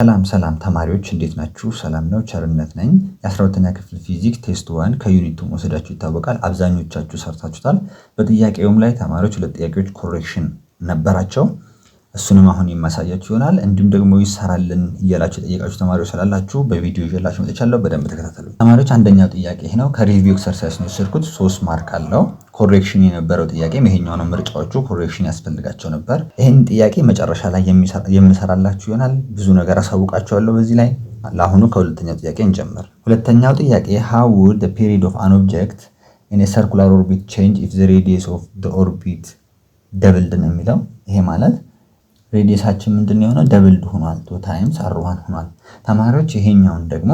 ሰላም ተማሪዎች እንዴት ናችሁ? ሰላም ነው፣ ቸርነት ነኝ። የ12ኛ ክፍል ፊዚክስ ቴስት 1 ከዩኒት 2 መውሰዳችሁ ይታወቃል። አብዛኞቻችሁ ሰርታችሁታል። በጥያቄውም ላይ ተማሪዎች ሁለት ጥያቄዎች ኮሬክሽን ነበራቸው። እሱንም አሁን የማሳያችሁ ይሆናል። እንዲሁም ደግሞ ይሰራልን እያላችሁ የጠየቃችሁ ተማሪዎች ስላላችሁ በቪዲዮ ይዤላችሁ መጥቻለሁ። በደንብ ተከታተሉ ተማሪዎች። አንደኛው ጥያቄ ይሄ ነው። ከሪቪው ኤክሰርሳይዝ ነው የወሰድኩት። 3 ማርክ አለው። ኮሬክሽን የነበረው ጥያቄ ይሄኛው ነው። ምርጫዎቹ ኮሬክሽን ያስፈልጋቸው ነበር። ይሄን ጥያቄ መጨረሻ ላይ የምሰራላችሁ ይሆናል። ብዙ ነገር አሳውቃችኋለሁ በዚህ ላይ። ለአሁኑ ከሁለተኛው ጥያቄ እንጀምር። ሁለተኛው ጥያቄ how would the period of an object in a circular orbit change if the radius of the orbit doubled ነው የሚለው። ይሄ ማለት ሬዲየሳችን ምንድነው የሆነው? ደብልድ ሆኗል። 2 ታይምስ r1 ሆኗል። ተማሪዎች ይሄኛውን ደግሞ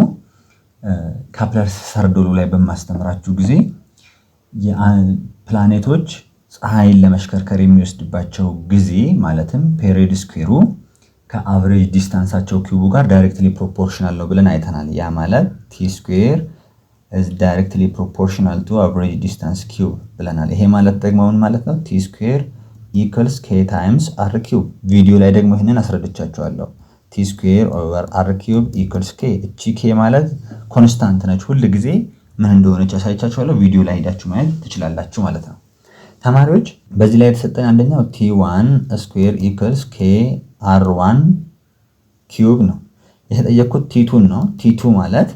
ካፕለርስ ሰርዶሉ ላይ በማስተምራችሁ ጊዜ የፕላኔቶች ፀሐይን ለመሽከርከር የሚወስድባቸው ጊዜ ማለትም ፔሪድ ስኩዌሩ ከአቨሬጅ ዲስታንሳቸው ኪዩቡ ጋር ዳይሬክትሊ ፕሮፖርሽናል ነው ብለን አይተናል። ያ ማለት ቲ ስኩዌር is directly proportional to average distance cube ብለናል። ይሄ ማለት ደግሞ ምን ማለት ነው? ቲ ስኩዌር equals k times r cube። ቪዲዮ ላይ ደግሞ ይሄንን አስረድቻችኋለሁ። t square over r cube equals k። እቺ k ማለት ኮንስታንት ነች፣ ሁሉ ጊዜ ምን እንደሆነች አሳይቻችኋለሁ። ቪዲዮ ላይ ሄዳችሁ ማየት ትችላላችሁ ማለት ነው። ተማሪዎች በዚህ ላይ የተሰጠን አንደኛው t1 square equals k r1 cube ነው። የተጠየቁት t2 ነው። t2 ማለት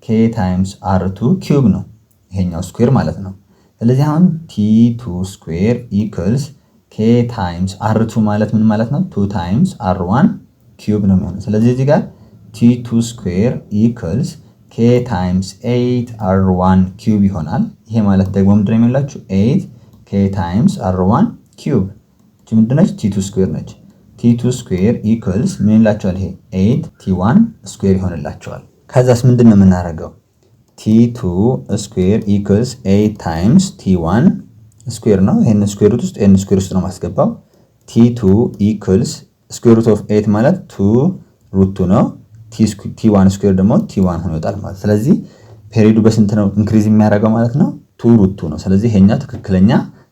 k times r2 cube ነው። ይሄኛው ስኩዌር ማለት ነው። ስለዚህ አሁን t2 square equals k times r2 ማለት ምን ማለት ነው? 2 times r1 cube ነው የሚሆነው። ስለዚህ እዚህ ጋር t2 square equals k times 8 r1 cube ይሆናል። ይሄ ማለት ደግሞ ምንድን ነው የሚላችሁ? 8 k times r1 cube እቺ ምንድን ነች? t2 square ነች። t2 square equals ምን ይላችኋል? ይሄ 8 t1 square ይሆንላችኋል። ከዛስ ምንድን ነው የምናደርገው? t2 square equals 8 times t1 ስኩዌር ነው። ይሄን ስኩዌር ሩት ውስጥ ኤን ስኩዌር ውስጥ ነው ማስገባው። t2 ኢኩልስ ስኩዌር ሩት ኦፍ 8 ማለት 2 ሩት 2 ነው። t1 ስኩዌር ደግሞ t1 ሆኖ ይወጣል ማለት። ስለዚህ ፔሪዱ በስንት ነው ኢንክሪዝ የሚያደርገው ማለት ነው? 2 ሩት 2 ነው። ስለዚህ ይሄኛው ትክክለኛ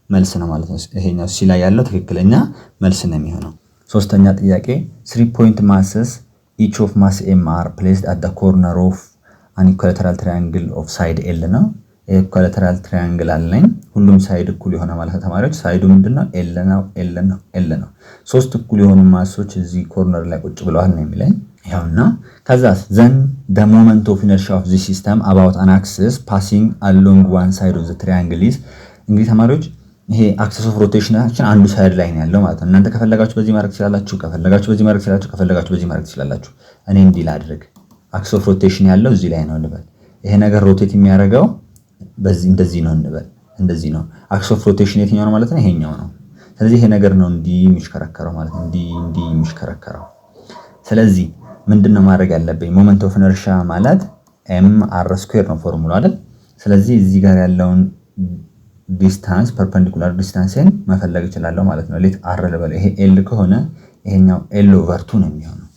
መልስ ነው ማለት ነው። ይሄኛው ሲ ላይ ያለው ትክክለኛ መልስ ነው የሚሆነው። ሶስተኛ ጥያቄ 3 point masses each of mass m are placed at the corner of an equilateral triangle of side L ነው። ኢኳላተራል ትራያንግል አለኝ። ሁሉም ሳይድ እኩል የሆነ ማለት ነው ተማሪዎች። ሳይዱ ምንድነው? ኤል ነው። ሶስት እኩል የሆኑ ማሶች እዚህ ኮርነር ላይ ቁጭ ብለዋል ነው የሚለኝ። ይሄውና ከዛስ ዘን the moment of inertia of this system about an axis passing along one side of the triangle is። እንግዲህ ተማሪዎች ይሄ አክሰስ ኦፍ ሮቴሽናችን አንዱ ሳይድ ላይ ነው ያለው ማለት ነው። እናንተ ከፈለጋችሁ በዚህ ማድረግ ትችላላችሁ፣ ከፈለጋችሁ በዚህ ማድረግ ትችላላችሁ፣ ከፈለጋችሁ በዚህ ማድረግ ትችላላችሁ። እኔ እንዲህ ላድርግ። አክሰስ ኦፍ ሮቴሽን ያለው እዚህ ላይ ነው ልበል። ይሄ ነገር ሮቴት የሚያደርገው በዚህ እንደዚህ ነው እንበል። እንደዚህ ነው። አክስ ኦፍ ሮቴሽን የትኛው ነው ማለት ነው? ይሄኛው ነው። ስለዚህ ይሄ ነገር ነው እንዲህ የሚሽከረከረው ማለት ነው። እንዲህ የሚሽከረከረው። ስለዚህ ምንድነው ማድረግ ያለብኝ? ሞመንት ኦፍ ኢነርሺያ ማለት m r ስኩዌር ነው ፎርሙላ አይደል? ስለዚህ እዚህ ጋር ያለውን ዲስታንስ ፐርፔንዲኩላር ዲስታንስን መፈለግ እችላለሁ ማለት ነው። ሌት r ልበል። ይሄ l ከሆነ ይሄኛው l ኦቨር 2 ነው የሚሆነው።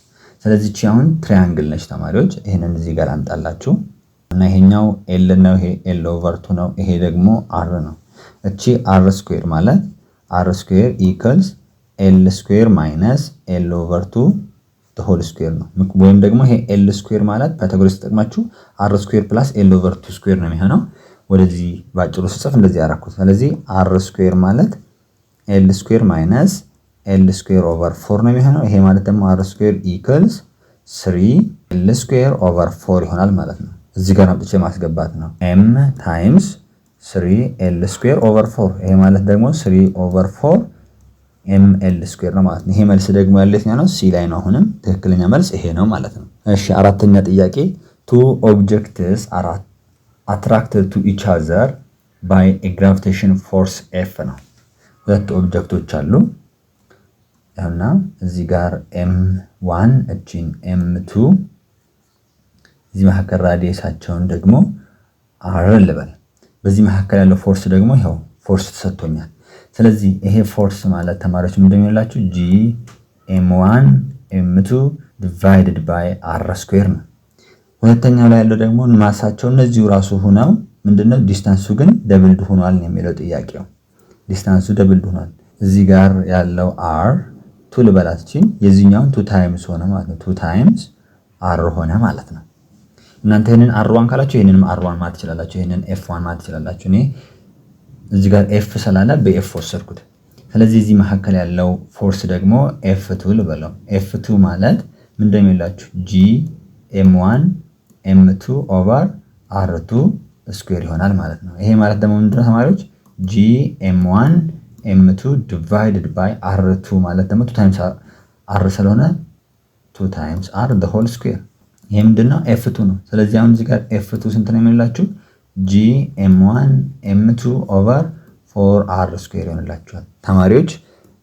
ስለዚህ እቺ አሁን ትራያንግል ነች ተማሪዎች። ይሄንን እዚህ ጋር አንጣላችሁ እና ይሄኛው ኤል ነው፣ ይሄ ኤል ኦቨር 2 ነው፣ ይሄ ደግሞ አር ነው። እቺ አር ስኩዌር ማለት አር ስኩዌር ኢኩአልስ ኤል ስኩዌር ማይነስ ኤል ኦቨር 2 ዘ ሆል ስኩዌር ነው። ወይም ደግሞ ይሄ ኤል ስኩዌር ማለት ፓይታጎረስ ተጠቅማችሁ አር ስኩዌር ፕላስ ኤል ኦቨር 2 ስኩዌር ነው የሚሆነው። ወደዚህ ባጭሩ ስጽፍ እንደዚህ ያደረኩት። ስለዚህ አር ስኩዌር ማለት ኤል ስኩዌር ማይነስ ኤል ስኩዌር ኦቨር 4 ነው የሚሆነው። ይሄ ማለት ደግሞ አር ስኩዌር ኢኩአልስ 3 ኤል ስኩዌር ኦቨር 4 ይሆናል ማለት ነው። እዚህ ጋር አምጥቼ ማስገባት ነው። m ታይምስ 3l ስኩዌር ኦቨር 4 ይሄ ማለት ደግሞ 3 ኦቨር 4 ml ስኩዌር ነው ማለት ነው። ይሄ መልስ ደግሞ ያለኛው ነው ሲ ላይ ነው። አሁንም ትክክለኛ መልስ ይሄ ነው ማለት ነው። እሺ አራተኛ ጥያቄ two objects are attracted to each other by a gravitation force F ነው። ሁለት ኦብጀክቶች አሉ እና እዚህ ጋር m1 እቺን m2 እዚህ መካከል ራዲየሳቸውን ደግሞ r ልበል። በዚህ መካከል ያለው ፎርስ ደግሞ ይሄው ፎርስ ተሰጥቶኛል። ስለዚህ ይሄ ፎርስ ማለት ተማሪዎች ምንድነው የሚላችሁ? g m1 m2 divided by r ስኩዌር ነው። ሁለተኛው ላይ ያለው ደግሞ ማሳቸው እነዚሁ ራሱ ሆነው ምንድነው ዲስታንሱ ግን ደብልድ ሆኗል ነው የሚለው ጥያቄው። ዲስታንሱ ደብልድ ሆኗል። እዚህ ጋር ያለው r 2 ልበላችሁ የዚህኛውን 2 ታይምስ ሆነ ማለት ነው። 2 ታይምስ አር ሆነ ማለት ነው። እናንተ ይሄንን አር1 ካላችሁ ይሄንንም አር1 ማለት ትችላላችሁ። ይሄንን ኤፍ1 ማለት ትችላላችሁ። እኔ እዚህ ጋር ኤፍ ስላለ በኤፍ ወሰድኩት። ስለዚህ እዚህ መካከል ያለው ፎርስ ደግሞ ኤፍ2 ልበለው። ኤፍ2 ማለት ምን እንደሚላችሁ ጂ ኤም1 ኤም2 ኦቨር አር2 ስኩዌር ይሆናል ማለት ነው። ይሄ ማለት ደግሞ ምንድነው ተማሪዎች ጂ ኤም1 ኤም2 ዲቫይድድ ባይ አር2 ማለት ደግሞ 2 ታይምስ አር ስለሆነ 2 ታይምስ አር ዘ ሆል ስኩዌር። ይሄ ምንድነው ኤፍ2 ነው። ስለዚህ አሁን እዚህ ጋር ኤፍ2 ስንት ነው የሚላችሁ ጂ ኤም1 ኤም2 ኦቨር 4r ስኩዌር ይሆንላችኋል። ተማሪዎች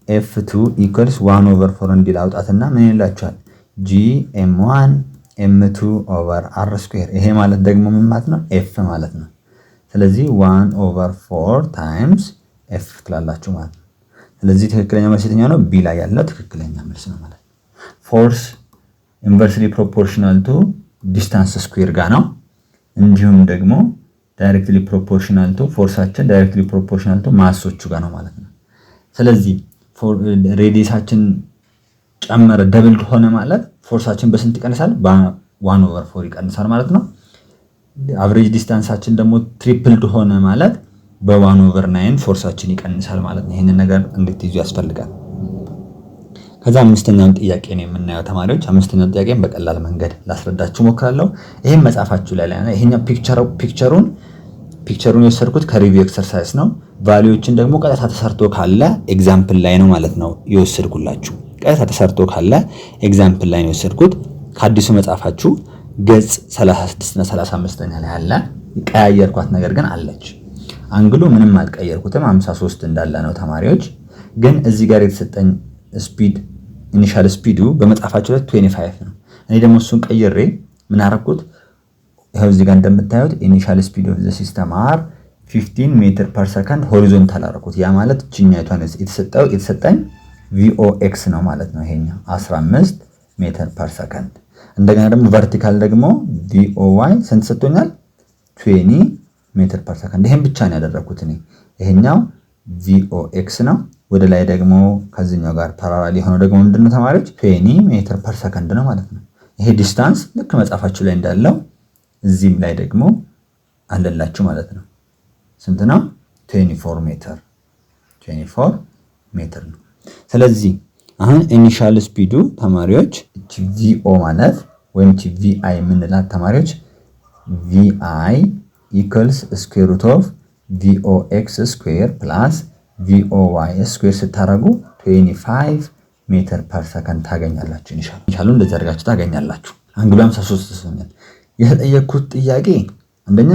ኤፍ2 ኢኳልስ 1 ኦቨር 4 እንዲል አውጣትና ምን ይላችኋል ጂ ኤም1 ኤም2 ኦቨር አር ስኩዌር። ይሄ ማለት ደግሞ ምን ማለት ነው ኤፍ ማለት ነው። ስለዚህ 1 ኦቨር 4 ታይምስ ኤፍ ትላላችሁ ማለት ነው። ስለዚህ ትክክለኛ መልስ የትኛው ነው? ቢ ላይ ያለው ትክክለኛ መልስ ነው ማለት ነው። ፎርስ ኢንቨርስሊ ፕሮፖርሽናል ቱ ዲስታንስ ስኩዌር ጋር ነው። እንዲሁም ደግሞ ዳይሬክትሊ ፕሮፖርሽናል ቱ ፎርሳችን ዳይሬክትሊ ፕሮፖርሽናል ቱ ማሶቹ ጋር ነው ማለት ነው። ስለዚህ ሬዲየሳችን ጨመረ ደብል ሆነ ማለት ፎርሳችን በስንት ይቀንሳል? በ1 ኦቨር 4 ይቀንሳል ማለት ነው። አቨሬጅ ዲስታንሳችን ደግሞ ትሪፕልድ ሆነ ማለት በ1 ኦቨር 9 ፎርሳችን ይቀንሳል ማለት ነው። ይሄንን ነገር እንድትይዙ ያስፈልጋል። ከዛ አምስተኛውን ጥያቄ ነው የምናየው ተማሪዎች። አምስተኛውን ጥያቄን በቀላል መንገድ ላስረዳችሁ ሞክራለሁ። ይሄን መጻፋችሁ ላይ ነው። ይሄኛው ፒክቸሩን የወሰድኩት ከሪቪው ኤክሰርሳይዝ ነው። ቫልዩዎችን ደግሞ ቀጥታ ተሰርቶ ካለ ኤግዛምፕል ላይ ነው ማለት ነው የወሰድኩላችሁ። ቀጥታ ተሰርቶ ካለ ኤግዛምፕል ላይ ነው የወሰድኩት። ከአዲሱ መጻፋችሁ ገጽ 36 እና 35 ላይ አለ። ቀያየርኳት ነገር ግን አለች። አንግሉ ምንም አልቀየርኩትም 53 እንዳለ ነው ተማሪዎች። ግን እዚህ ጋር የተሰጠኝ ስፒድ ኢኒሻል ስፒዱ በመጻፋችሁ ላይ 25 ነው። እኔ ደግሞ እሱን ቀይሬ ምን አደረኩት? ይሄው እዚህ ጋር እንደምታዩት ኢኒሻል ስፒድ ኦፍ ዘ ሲስተም አር 15 ሜትር ፐር ሰከንድ ሆሪዞንታል አደረኩት። ያ ማለት እቺኛይቷን የተሰጠኝ VOX ነው ማለት ነው። ይሄኛው 15 ሜትር ፐር ሰከንድ። እንደገና ደግሞ ቨርቲካል ደግሞ VOY ስንት ሰጥቶኛል? 20 ሜትር ፐር ሰከንድ። ይሄን ብቻ ነው ያደረኩት እኔ። ይሄኛው VOX ነው። ወደ ላይ ደግሞ ከዚህኛው ጋር ፓራላል የሆነው ደግሞ ምንድነው ተማሪዎች 20 ሜትር ፐር ሰከንድ ነው ማለት ነው። ይሄ ዲስታንስ ልክ መጻፋችሁ ላይ እንዳለው እዚህም ላይ ደግሞ አለላችሁ ማለት ነው። ስንት ነው? 24 ሜትር ነው። ስለዚህ አሁን ኢኒሻል ስፒዱ ተማሪዎች እቺ VO ማለት ወይም እቺ VI የምንላት ተማሪዎች VI equals square root of VOX square plus VOY ስኩዌር ስታረጉ 25 ሜትር ፐር ሰከንድ ታገኛላችሁ። ኢኒሻሉ እንደዚህ አድርጋችሁ ታገኛላችሁ። አንግሉ 53 ተሰኛል። የተጠየቁት ጥያቄ አንደኛ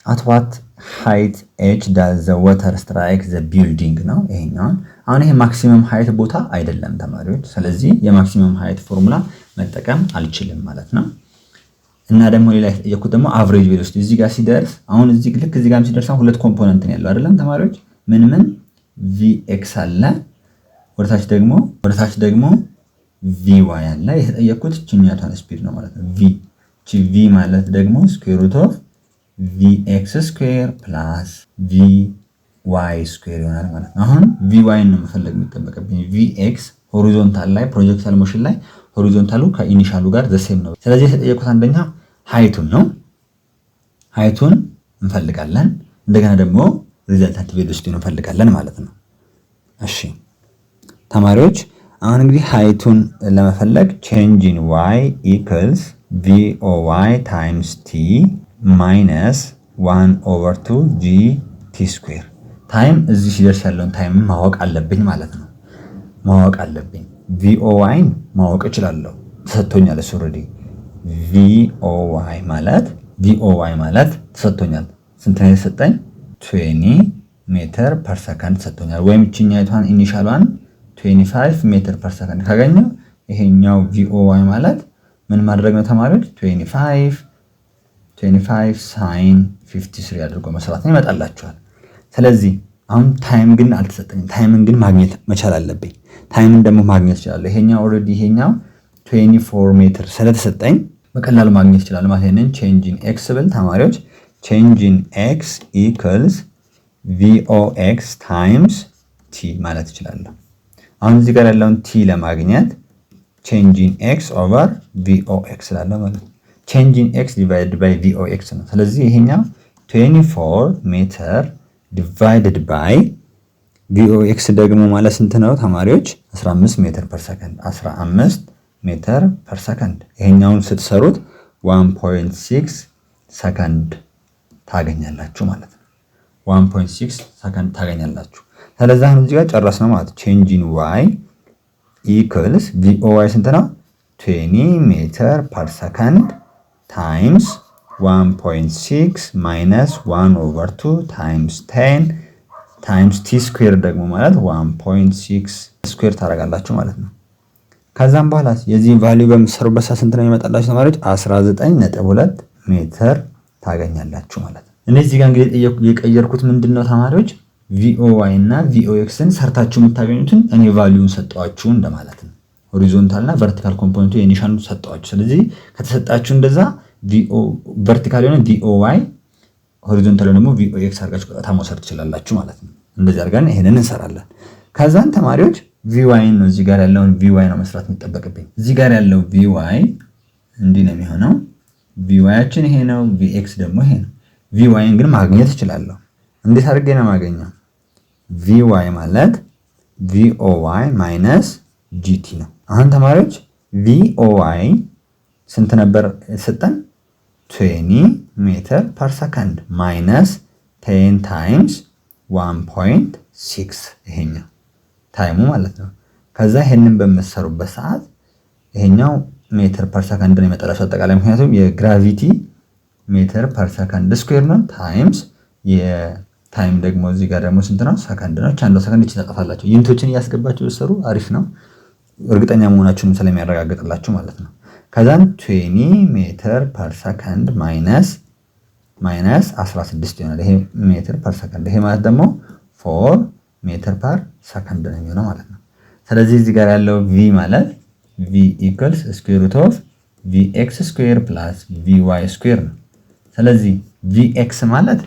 at what height h does the water strike the building ነው። ይሄኛው አሁን ይሄ ማክሲመም ሃይት ቦታ አይደለም ተማሪዎች። ስለዚህ የማክሲመም ሃይት ፎርሙላ መጠቀም አልችልም ማለት ነው። እና ደግሞ ሌላ የተጠየቁት ደግሞ አቨሬጅ ቬሎሲቲ እዚህ ጋር ሲደርስ አሁን እዚህ ልክ እዚህ ጋር ሲደርስ ሁለት ኮምፖነንት ነው ያለው አይደለም ተማሪዎች? ምን VX አለ፣ ወደታች ደግሞ VY አለ። የተጠየቁት እቺኛቷን ስፒድ ነው ማለት ነው። V ማለት ደግሞ ስኩዌር ሩት ኦፍ VX ስኩዌር ፕላስ VY ስኩዌር ይሆናል ማለት ነው። አሁን VY ነው መፈለግ የሚጠበቅብኝ። VX ሆሪዞንታል ላይ ፕሮጀክታል ሞሽን ላይ ሆሪዞንታሉ ከኢኒሻሉ ጋር ዘሴም ነው። ስለዚህ የተጠየቁት አንደኛ ሃይቱን ነው። ሃይቱን እንፈልጋለን። እንደገና ደግሞ ሪዛልታንት ቬሎሲቲውን እንፈልጋለን ማለት ነው። እሺ ተማሪዎች አሁን እንግዲህ ሃይቱን ለመፈለግ change in y equals VOY times t minus 1 over 2 g t square ታይም እዚህ ሲደርስ ያለውን ታይም ማወቅ አለብኝ ማለት ነው። ማወቅ አለብኝ። VOY ማወቅ እችላለሁ ተሰጥቶኛል። እሱ ኦሬዲ VOY ማለት ተሰጥቶኛል። ስንት ነው የተሰጠኝ? 20 ሜትር ፐር ሰከንድ ሰጥቶኛል። ወይም እቺኛይቷን ኢኒሻሏን 25 ሜትር ፐር ሰከንድ ካገኘው ይሄኛው VOY ማለት ምን ማድረግ ነው ተማሪዎች? 25 ሳይን 53 አድርጎ መስራት ነው ይመጣላችኋል። ስለዚህ አሁን ታይም ግን አልተሰጠኝም። ታይምን ግን ማግኘት መቻል አለብኝ። ታይምን ደግሞ ማግኘት ይችላል። ይሄኛው ኦሬዲ ይሄኛው 24 ሜትር ስለተሰጠኝ በቀላሉ ማግኘት ይችላል ማለት ነው። change in x ብል ተማሪዎች change in x equals VOX times t ማለት ይችላል። አሁን እዚህ ጋር ያለውን t ለማግኘት ቼንጅ ኢን ኤክስ ኦቨር ቪኦኤክስ ስላለ ማለት ነው። ቼንጅ ኢን ኤክስ ዲቫይድድ ባይ ቪኦኤክስ ነው። ስለዚህ ይሄኛው 24 ሜትር ዲቫይድድ ባይ ቪኦኤክስ ደግሞ ማለት ስንት ነው ተማሪዎች? 15 ሜትር ፐር ሰከንድ 15 ሜትር ፐር ሰከንድ። ይሄኛውን ስትሰሩት 1.6 ሰከንድ ታገኛላችሁ ማለት ነው። 1.6 ሰከንድ ታገኛላችሁ። ስለዚህ አሁን እዚህ ጋር ጨረስነው ማለት ቼንጅ ኢን ዋይ ኢኩልስ ቪኦዋይ ስንት ነው? 20 ሜትር ፐር ሰከንድ ታይምስ 1.6 ማይነስ 1/2 ታይምስ 10 ታይምስ ቲ ስኩዌር ደግሞ ማለት 1.6 ስኩዌር ታደርጋላችሁ ማለት ነው። ከዛም በኋላ የዚህ ቫልዩ በምትሰሩበት ሰዓት ስንት ነው የሚመጣላችሁ ተማሪዎች? 19.2 ሜትር ታገኛላችሁ ማለት ነው። እነዚህ ጋር እንግዲህ የቀየርኩት ምንድነው ተማሪዎች? ቪኦዋይ እና ቪኦኤክስን ሰርታችሁ የምታገኙትን እኔ ቫልዩን ሰጠዋችሁ እንደማለት ነው። ሆሪዞንታል እና ቨርቲካል ኮምፖነንቱ የኒሻኑ ሰጠዋችሁ። ስለዚህ ከተሰጣችሁ እንደዛ ቨርቲካል የሆነ ቪኦዋይ ሆሪዞንታል ደግሞ ቪኦኤክስ አድርጋችሁ ቀጥታ መውሰድ ትችላላችሁ ማለት ነው። እንደዚህ አድርገን ይሄንን እንሰራለን። ከዛን ተማሪዎች ቪዋይን ነው እዚህ ጋር ያለውን ቪዋይ ነው መስራት የሚጠበቅብኝ። እዚህ ጋር ያለው ቪዋይ እንዲህ ነው የሚሆነው። ቪዋያችን ይሄ ነው፣ ቪኤክስ ደግሞ ይሄ ነው። ቪዋይን ግን ማግኘት እችላለሁ። እንዴት አድርጌ ነው የማገኘው? ቪዋይ ማለት ቪኦዋይ ማይነስ ጂቲ ነው። አሁን ተማሪዎች ቪኦዋይ ስንት ነበር የተሰጠን? 20 ሜትር ፐር ሰከንድ ማይነስ 10 ታይምስ 1.6 ይሄኛው ታይሙ ማለት ነው። ከዛ ይሄንን በመሰሩበት ሰዓት ይሄኛው ሜትር ፐር ሰከንድ ነው የመጠላቸው አጠቃላይ፣ ምክንያቱም የግራቪቲ ሜትር ፐር ሰከንድ ስኩዌር ነው ታይምስ የታይም ደግሞ እዚህ ጋር ደግሞ ስንት ነው? ሰከንድ ነው። አንዷ ሰከንድ እቺ ተጠፋላችሁ። ዩኒቶችን እያስገባችሁ ብትሰሩ አሪፍ ነው፣ እርግጠኛ መሆናችሁንም ስለሚያረጋግጥላችሁ ማለት ነው። ከዛን 20 ሜትር ፐር ሰከንድ ማይነስ 16 ይሆናል። ይሄ ሜትር ፐር ሰከንድ፣ ይሄ ማለት ደግሞ 4 ሜትር ፐር ሰከንድ ነው የሚሆነው ማለት ነው። ስለዚህ እዚህ ጋር ያለው ቪ ማለት ቪ ኢኩልስ ስኩዌር ሩት ኦፍ ቪኤክስ ስኩዌር ፕላስ ቪዋይ ስኩዌር ነው። ስለዚህ ቪኤክስ ማለት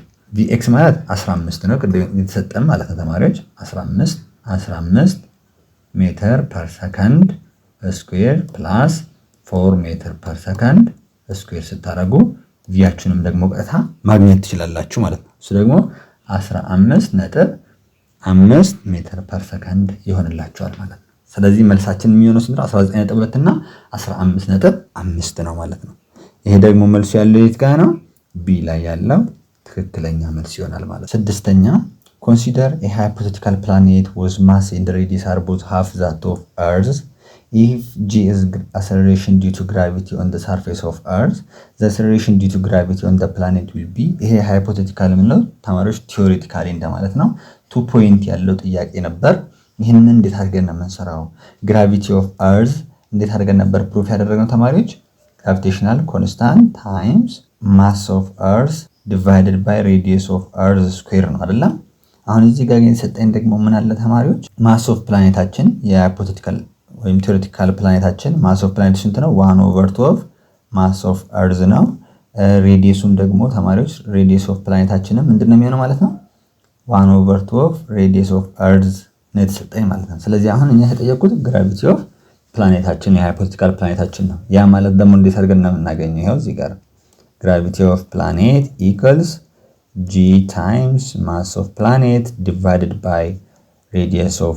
15 ነው ቅድም የተሰጠን ማለት ነው ተማሪዎች። 15 ሜትር ፐር ሰከንድ ስኩዌር ፕላስ 4 ሜትር ፐር ሰከንድ ስኩዌር ስታደርጉ ቪያችሁንም ደግሞ ቀጥታ ማግኘት ትችላላችሁ ማለት ነው። እሱ ደግሞ 15.5 ሜትር ፐር ሰከንድ ይሆንላችኋል ማለት ነው። ስለዚህ መልሳችን የሚሆነው ስንት ነው? 19.2 እና 15.5 ነው ማለት ነው። ይሄ ደግሞ መልሱ ያለው የት ጋር ነው? ቢ ላይ ያለው ትክክለኛ መልስ ይሆናል ማለት ነው። ስድስተኛ consider a hypothetical planet whose mass and radius are both half that of Earth. If g is acceleration due to gravity on the surface of Earth, the acceleration due to gravity on the planet will be. ይሄ ሃይፖቴቲካል ምንለው ተማሪዎች ቲዮሬቲካሊ እንደማለት ነው። 2 ፖይንት ያለው ጥያቄ ነበር። ይሄንን እንዴት አድርገን ነው የምንሰራው? ግራቪቲ ኦፍ Earth እንዴት አድርገን ነበር ፕሩፍ ያደረግነው ተማሪዎች? gravitational constant times mass of Earth divided by radius of Earth square ነው አይደል? አሁን እዚህ ጋር ግን ሰጠኝ ደግሞ ምን አለ ተማሪዎች? ማስ ኦፍ ፕላኔታችን የሃይፖቴቲካል ወይም ቲዮሬቲካል ፕላኔታችን ማስ ኦፍ ፕላኔት ስንት ነው? 1/2 ማስ ኦፍ እርዝ ነው። ሬዲየሱን ደግሞ ተማሪዎች ሬዲየስ ኦፍ ፕላኔታችንም ምንድነው የሚሆነው ማለት ነው? 1/2 ሬዲየስ ኦፍ እርዝ ነው የተሰጠኝ ማለት ነው። ስለዚህ አሁን እኛ የተጠየቁት ግራቪቲ ኦፍ ፕላኔታችን የሃይፖቴቲካል ፕላኔታችን ነው። ያ ማለት ደግሞ እንዴት አድርገን ነው የምናገኘው? ይሄው እዚህ ጋር gravity of planet equals g times mass of planet divided by radius of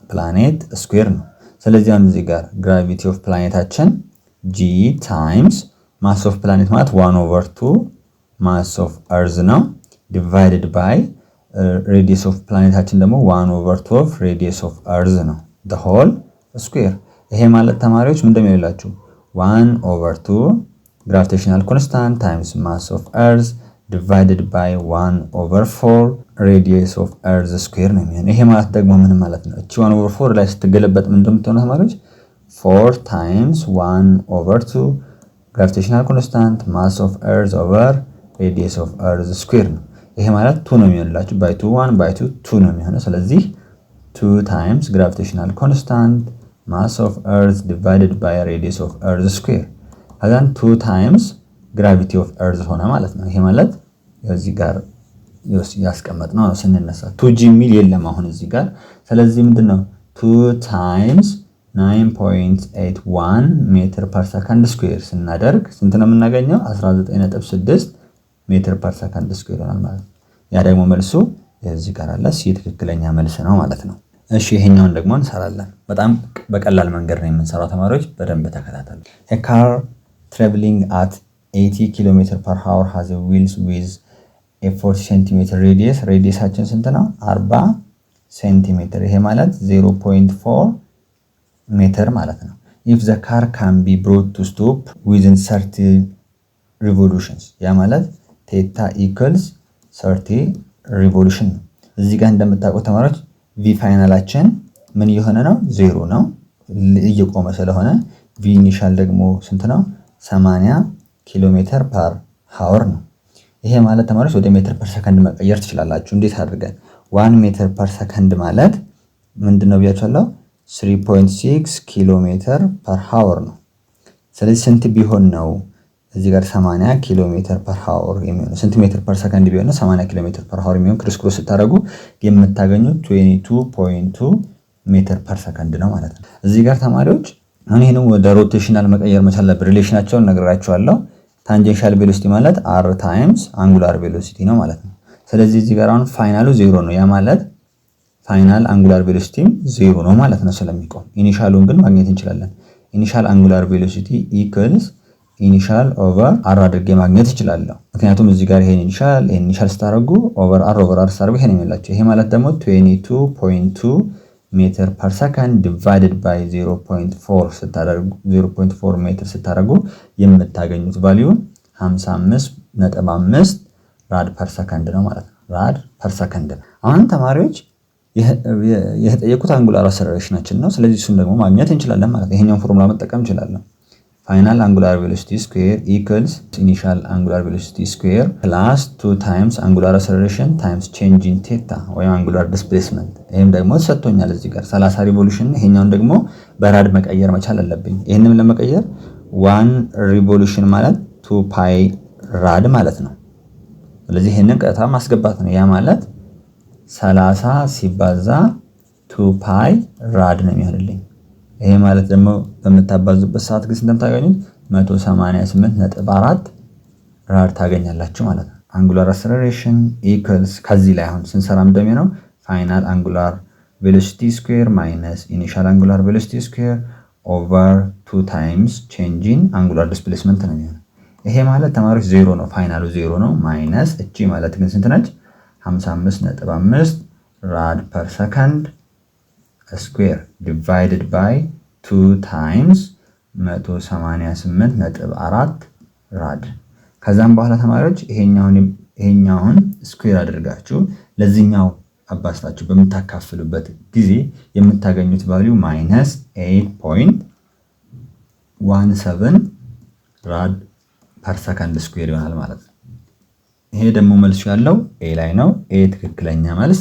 planet square ነው። ስለዚህ አሁን እዚህ ጋር gravity of planetaችን g times mass of planet ማለት 1/2 mass of earth ነው divided by radius of planetaችን ደግሞ 1/2 radius of earth ነው the whole square። ይሄ ማለት ተማሪዎች ምን እንደሚላችሁ 1/2 gravitational constant times mass of earth divided by 1/4 radius of earth square ነው የሚሆነው። ይሄ ማለት ደግሞ ምን ማለት ነው? እቺ 1/4 ላይ ስትገለበጥ ምን እንደምትሆነው ተማሪዎች 4 times 1/2 gravitational constant mass of earth over radius of earth square ነው። ይሄ ማለት 2 ነው የሚሆንላችሁ by 2 1 by 2 2 ነው የሚሆነው። ስለዚህ 2 times gravitational constant mass of earth divided by radius of earth square አዛን 2 times gravity of earth ሆነ ማለት ነው። ይሄ ማለት እዚህ ጋር ያስቀመጥነው ነው ስንነሳ 2g ሚል የለም አሁን እዚህ ጋር። ስለዚህ ምንድነው 2 times 9.81 ሜትር ፐር ሰከንድ ስኩዌር ስናደርግ ስንት ነው የምናገኘው? 19.6 ሜትር ፐር ሰከንድ ስኩዌር ይሆናል ማለት ነው። ያ ደግሞ መልሱ እዚህ ጋር አለ። ሲ ትክክለኛ መልስ ነው ማለት ነው። እሺ ይሄኛውን ደግሞ እንሰራለን። በጣም በቀላል መንገድ ነው የምንሰራው። ተማሪዎች በደንብ ተከታተሉ። A car traveling at 80 km per hour has a wheels with a 40 cm radius. ሬዲየሳችን ስንት ነው? 40 ሴንቲሜትር። ይሄ ማለት 0.4 ሜትር ማለት ነው። If the car can be brought to stop within 30 revolutions. ያ ማለት ቴታ ኢኩልስ 30 ሪቮሉሽን ነው። እዚህ ጋር እንደምታውቁት ተማሪዎች ቪ ፋይናላችን ምን እየሆነ ነው? 0 ነው እየቆመ ስለሆነ ቪ ኢኒሻል ደግሞ ስንት ነው? 80 ኪሎ ሜትር ፐር ሃወር ነው። ይሄ ማለት ተማሪዎች ወደ ሜትር ፐር ሰከንድ መቀየር ትችላላችሁ። እንዴት አድርገን 1 ሜትር ፐር ሰከንድ ማለት ምንድነው ብያችኋለሁ? 3.6 ኪሎ ሜትር ፐር ሃወር ነው። ስለዚህ ስንት ቢሆን ነው እዚህ ጋር 80 ኪሎ ሜትር ፐር ሃወር የሚሆነው? ስንት ሜትር ፐር ሰከንድ ቢሆን ነው 80 ኪሎ ሜትር ፐር ሃወር የሚሆነው? ክሮስ ክሮስ ስታደርጉ የምታገኙት 22.2 ሜትር ፐር ሰከንድ ነው ማለት ነው። እዚህ ጋር ተማሪዎች አሁን ይሄንን ወደ ሮቴሽናል መቀየር መቻል አለብን። ሪሌሽናቸውን ነግራችኋለሁ። ታንጀንሻል ቬሎሲቲ ማለት r ታይምስ አንጉላር ቬሎሲቲ ነው ማለት ነው። ስለዚህ እዚህ ጋር አሁን ፋይናሉ 0 ነው። ያ ማለት ፋይናል አንጉላር ቬሎሲቲም 0 ነው ማለት ነው ስለሚቆም። ኢኒሻሉን ግን ማግኘት እንችላለን። ኢኒሻል አንጉላር ቬሎሲቲ ኢኩልስ ኢኒሻል ኦቨር r አድርጌ ማግኘት እችላለሁ። ምክንያቱም እዚህ ጋር ይሄን ኢኒሻል ስታደርጉ ኦቨር r ስታደርጉ ይሄን የሚላችሁ። ይሄ ማለት ደግሞ 22.2 ሜትር ፐር ሰከንድ ዲቫይድድ ባይ 0.4 ስታደርጉ 0.4 ሜትር ስታደርጉ የምታገኙት ቫልዩ 55.5 ራድ ፐር ሰከንድ ነው ማለት ነው። ራድ ፐር ሰከንድ። አሁን ተማሪዎች የተጠየቁት አንጉላር አክሰለሬሽናችን ነው። ስለዚህ እሱን ደግሞ ማግኘት እንችላለን ማለት ነው። ይሄኛውን ፎርሙላ መጠቀም እንችላለን። ፋይናል አንጉላር ቬሎሲቲ ስኩዌር ኢኩልስ ኢኒሻል አንጉላር ቬሎሲቲ ስኩዌር ፕላስ 2 ታይምስ አንጉላር አክሰለሬሽን ታይምስ ቼንጅ ኢን ቴታ ወይም አንጉላር ዲስፕሌስመንት። ይሄም ደግሞ ተሰጥቶኛል እዚህ ጋር 30 ሪቮሉሽን። ይሄኛውን ደግሞ በራድ መቀየር መቻል አለብኝ። ይሄንም ለመቀየር 1 ሪቮሉሽን ማለት 2 ፓይ ራድ ማለት ነው። ስለዚህ ይሄንን ቀጥታ ማስገባት ነው። ያ ማለት 30 ሲባዛ 2 ፓይ ራድ ነው የሚሆንልኝ። ይሄ ማለት ደግሞ በምታባዙበት ሰዓት ግን እንደምታገኙት 188.4 ራድ ታገኛላችሁ ማለት ነው። አንጉላር አክሰለሬሽን ኢኩልስ ከዚህ ላይ አሁን ስንሰራ እንደሚሆነው ፋይናል አንጉላር ቬሎሲቲ ስኩዌር ማይነስ ኢኒሻል አንጉላር ቬሎሲቲ ስኩዌር ኦቨር 2 ታይምስ ቼንጅ ኢን አንጉላር ዲስፕሌስመንት ነው የሚሆነው። ይሄ ማለት ተማሪዎች 0 ነው፣ ፋይናሉ 0 ነው። ማይነስ እቺ ማለት ግን ስንት ነች? 55.5 ራድ ፐር ሰከንድ ስኩዌር ዲቫይድድ ባይ 2 ታይምስ 188.4 ራድ። ከዛም በኋላ ተማሪዎች ይሄኛውን ስኩዌር አድርጋችሁ ለዚህኛው አባስታችሁ በምታካፍሉበት ጊዜ የምታገኙት ቫልዩ ማይነስ 8.17 ራድ ፐር ሰከንድ ስኩዌር ይሆናል ማለት ነው። ይሄ ደግሞ መልሱ ያለው ኤ ላይ ነው። ኤ ትክክለኛ መልስ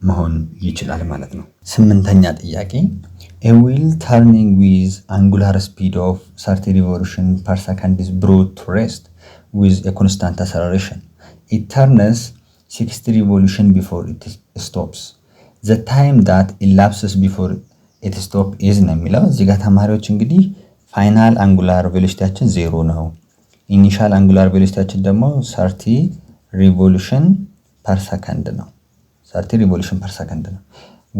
መሆን ይችላል ማለት ነው። 8ኛ ጥያቄ a wheel turning with angular speed of 30 revolution per second is brought to rest with a constant acceleration. It turns 60 revolution before it stops. The time that elapses before it stops is ነው የሚለው። እዚህ ጋር ተማሪዎች እንግዲህ ፋይናል አንጉላር ቬሎሲቲያችን 0 ነው። ኢኒሻል አንጉላር ቬሎሲቲያችን ደግሞ 30 ሪቮሉሽን ፐር ሰከንድ ነው። 30 ሪቮሉሽን ፐር ሰከንድ ነው።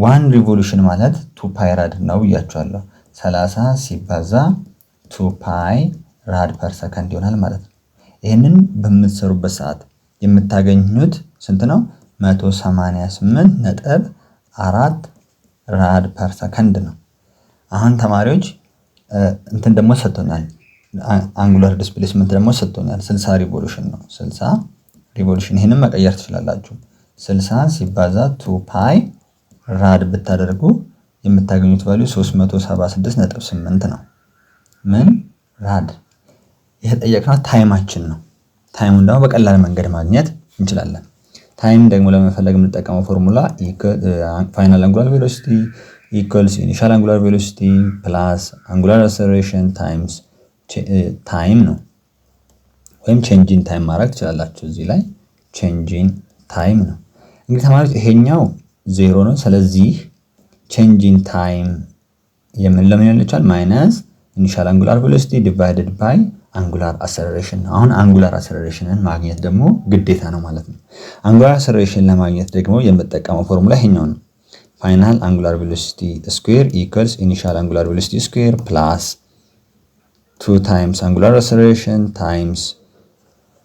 1 ሪቮሉሽን ማለት 2 ፓይ ራድ ነው ብያችኋለሁ። 30 ሲባዛ 2 ፓይ ራድ ፐር ሰከንድ ይሆናል ማለት ነው። ይሄንን በምትሰሩበት ሰዓት የምታገኙት ስንት ነው? 188.4 ራድ ፐር ሰከንድ ነው። አሁን ተማሪዎች እንትን ደግሞ ሰጥቶኛል፣ አንጉላር ዲስፕሌስመንት ደግሞ ሰጥቶኛል። 60 ሪቮሉሽን ነው። 60 ሪቮሉሽን ይሄንን መቀየር ትችላላችሁ። 60 ሲባዛ 2 ፓይ ራድ ብታደርጉ የምታገኙት ቫልዩ 376.8 ነው። ምን ራድ? የተጠየቅነው ታይማችን ነው። ታይሙን ደግሞ በቀላል መንገድ ማግኘት እንችላለን። ታይም ደግሞ ለመፈለግ የምንጠቀመው ፎርሙላ ፋይናል አንጉላር ቬሎሲቲ ኢኩዋልስ ኢኒሻል አንጉላር ቬሎሲቲ ፕላስ አንጉላር አክሰለሬሽን ታይምስ ታይም ነው። ወይም ቼንጂን ታይም ማድረግ ትችላላችሁ። እዚህ ላይ ቼንጂን ታይም ነው። እንግዲህ ተማሪዎች ይሄኛው 0 ነው። ስለዚህ ቼንጂን ታይም የምን ለምን ይልቻል ማይነስ ኢኒሻል አንጉላር ቬሎሲቲ ዲቫይድድ ባይ አንጉላር አሰለሬሽን። አሁን አንጉላር አሰለሬሽንን ማግኘት ደግሞ ግዴታ ነው ማለት ነው። አንጉላር አሰለሬሽን ለማግኘት ደግሞ የምጠቀመው ፎርሙላ ይሄኛው ነው። ፋይናል አንጉላር ቬሎሲቲ ስኩዌር ኢኳልስ ኢኒሻል አንጉላር ቬሎሲቲ ስኩዌር ፕላስ 2 ታይምስ አንጉላር አሰለሬሽን ታይምስ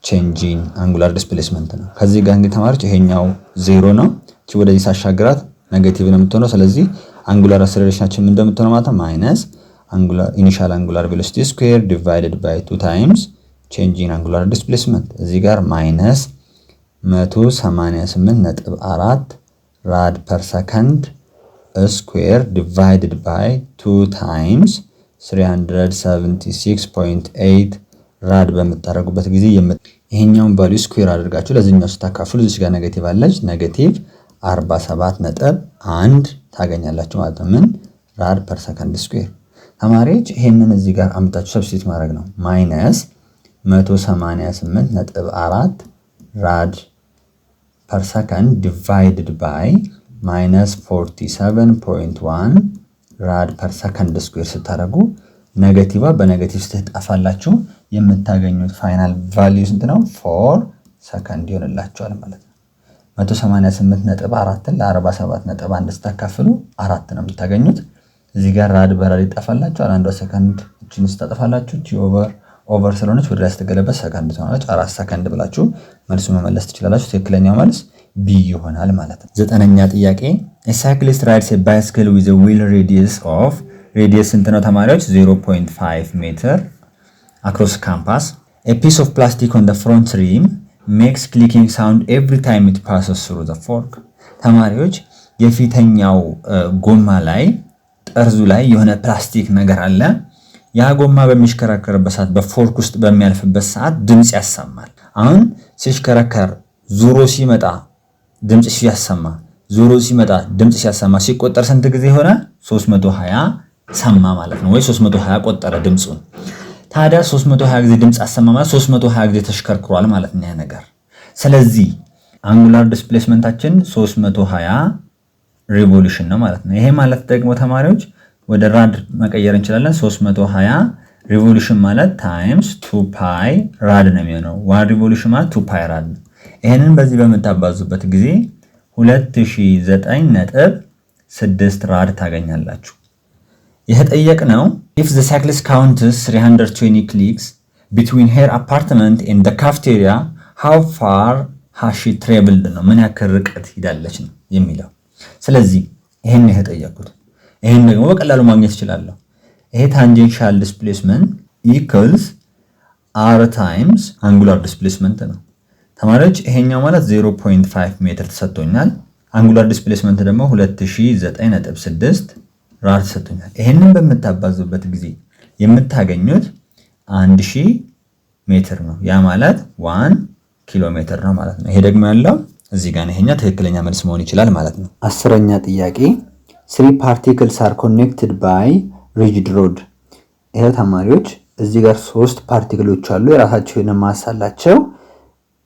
ቼንጂንግ አንጉላር ዲስፕሌስመንት ነው። ከዚህ ጋር እንግዲህ ተማሪዎች ይሄኛው 0 ነው። እቺ ወደዚህ ሳሻግራት ኔጌቲቭ ነው የምትሆነው። ስለዚህ አንጉላር አሰለሬሽናችን ምን እንደምትሆነው ማለት ነው ማይነስ ኢኒሻል አንጉላር ቬሎሲቲ ስኩዌር ዲቫይድድ ባይ 2 ታይምስ ቼንጂንግ አንጉላር ዲስፕሌስመንት እዚህ ጋር ማይነስ 188.4 ራድ ፐር ሰከንድ ስኩዌር ዲቫይድድ ባይ 2 ታይምስ 376.8 ራድ በምታደርጉበት ጊዜ ይሄኛውን ቫልዩ ስኩዌር አድርጋችሁ ለዚህኛው ስታካፍሉ እዚህ ጋር ኔጌቲቭ አለች ኔጌቲቭ 47.1 ታገኛላችሁ ማለት ነው። ምን ራድ ፐር ሰከንድ ስኩዌር። ተማሪዎች ይሄንን እዚህ ጋር አምጣችሁ ሰብስቲት ማድረግ ነው። ማይነስ 188.4 ራድ ፐር ሰከንድ ዲቫይድድ ባይ ማይነስ 47.1 ራድ ፐር ሰከንድ ስኩዌር ስታደርጉ ኔጌቲቭ በኔጌቲቭ ስትጣፋላችሁ የምታገኙት ፋይናል ቫልዩ ስንት ነው? 4 ሰከንድ ይሆንላችኋል ማለት ነው። 188.4 ለ47.1 ስታካፍሉ 4 ነው የምታገኙት። እዚህ ጋር ራድ በራድ ይጣፋላችኋል። አንዷ ሰከንድ እቺን ስታጠፋላችሁ እቺ ኦቨር ስለሆነች ወደ ላይ ስትገለበጥ ሰከንድ ትሆናለች። 4 ሰከንድ ብላችሁ መልሱ መመለስ ትችላላችሁ። ትክክለኛው መልስ ቢ ይሆናል ማለት ነው። 9ኛ ጥያቄ a cyclist rides a bicycle with a wheel radius of ሬዲየስ ስንት ነው ተማሪዎች? 0.5 ሜትር across campus. A piece of plastic on the front rim makes clicking sound every time it passes through the fork. ተማሪዎች የፊተኛው ጎማ ላይ ጠርዙ ላይ የሆነ ፕላስቲክ ነገር አለ። ያ ጎማ በሚሽከረከርበት ሰዓት በፎርክ ውስጥ በሚያልፍበት ሰዓት ድምጽ ያሰማል። አሁን ሲሽከረከር ዙሮ ሲመጣ ድምጽ ሲያሰማ ዙሮ ሲመጣ ድምጽ ሲያሰማ ሲቆጠር ስንት ጊዜ ሆነ? 320 ሰማ ማለት ነው። ወይ 320 ቆጠረ ድምጹን። ታዲያ 320 ጊዜ ድምጽ አሰማ ማለት 320 ጊዜ ተሽከርክሯል ማለት ነው ያ ነገር። ስለዚህ አንጉላር ዲስፕሌስመንታችን 320 ሪቮሉሽን ነው ማለት ነው። ይሄ ማለት ደግሞ ተማሪዎች ወደ ራድ መቀየር እንችላለን። 320 ሪቮሉሽን ማለት ታይምስ 2 ፓይ ራድ ነው የሚሆነው። 1 ሪቮሉሽን ማለት 2 ፓይ ራድ ነው። ይሄንን በዚህ በምታባዙበት ጊዜ 2009.6 ራድ ታገኛላችሁ። የተጠየቅነው if the cyclist counts 320 clicks between her apartment and the cafeteria how far has she traveled ነው፣ ምን ያክል ርቀት ሄዳለች ነው የሚለው። ስለዚህ ይሄን የተጠየቁት ይሄን ደግሞ በቀላሉ ማግኘት ይችላልው። ይሄ ታንጀንሻል ዲስፕሌስመንት equals r times angular displacement ነው። ተማሪዎች ይሄኛው ማለት 0.5 ሜትር ተሰጥቶኛል። አንጉላር ዲስፕሌስመንት ደግሞ 2009.6 ራድ ተሰጥቶኛል። ይሄንን በመታባዙበት ጊዜ የምታገኙት 1000 ሜትር ነው። ያ ማለት 1 ኪሎ ሜትር ነው ማለት ነው። ይሄ ደግሞ ያለው እዚህ ጋር ነው። ይሄኛ ትክክለኛ መልስ መሆን ይችላል ማለት ነው። 10ኛ ጥያቄ 3 particles are connected by rigid rod። ይሄ ተማሪዎች እዚህ ጋር 3 ፓርቲክሎች አሉ። የራሳቸው የሆነ ማስ አላቸው።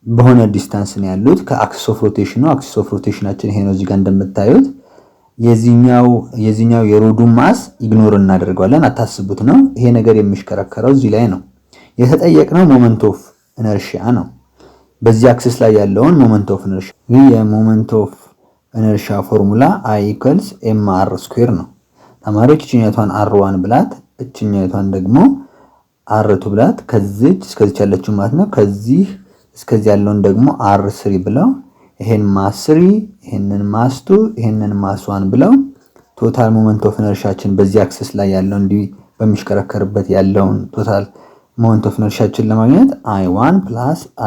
በሆነ ዲስታንስ ነው ያሉት ከአክሲስ ኦፍ ሮቴሽን ነው። አክሲስ ኦፍ ሮቴሽናችን ይሄ ነው። እዚህ ጋር እንደምታዩት የዚህኛው የሮዱ ማስ ኢግኖር እናደርገዋለን፣ አታስቡት ነው። ይሄ ነገር የሚሽከረከረው እዚህ ላይ ነው። የተጠየቅነው ሞመንት ኦፍ ኢነርሺያ ነው። በዚህ አክሲስ ላይ ያለውን ሞመንት ኦፍ ኢነርሺያ። ይህ የሞመንት ኦፍ ኢነርሺያ ፎርሙላ I equals mr² ነው። ተማሪዎች እችኛቷን r1 ብላት እችኛቷን ደግሞ r2 ብላት ከዚህ እስከዚህ ያለችው ማለት ነው። ከዚህ እስከዚህ ያለውን ደግሞ r3 ብለው ይሄን ማስ 3 ይሄንን ማስ 2 ይሄንን ማስ 1 ብለው ቶታል ሞመንት ኦፍ ኢነርሺያችን በዚህ አክሲስ ላይ ያለው እንዲህ በሚሽከረከርበት ያለውን ቶታል ሞመንት ኦፍ ኢነርሺያችን ለማግኘት I1 +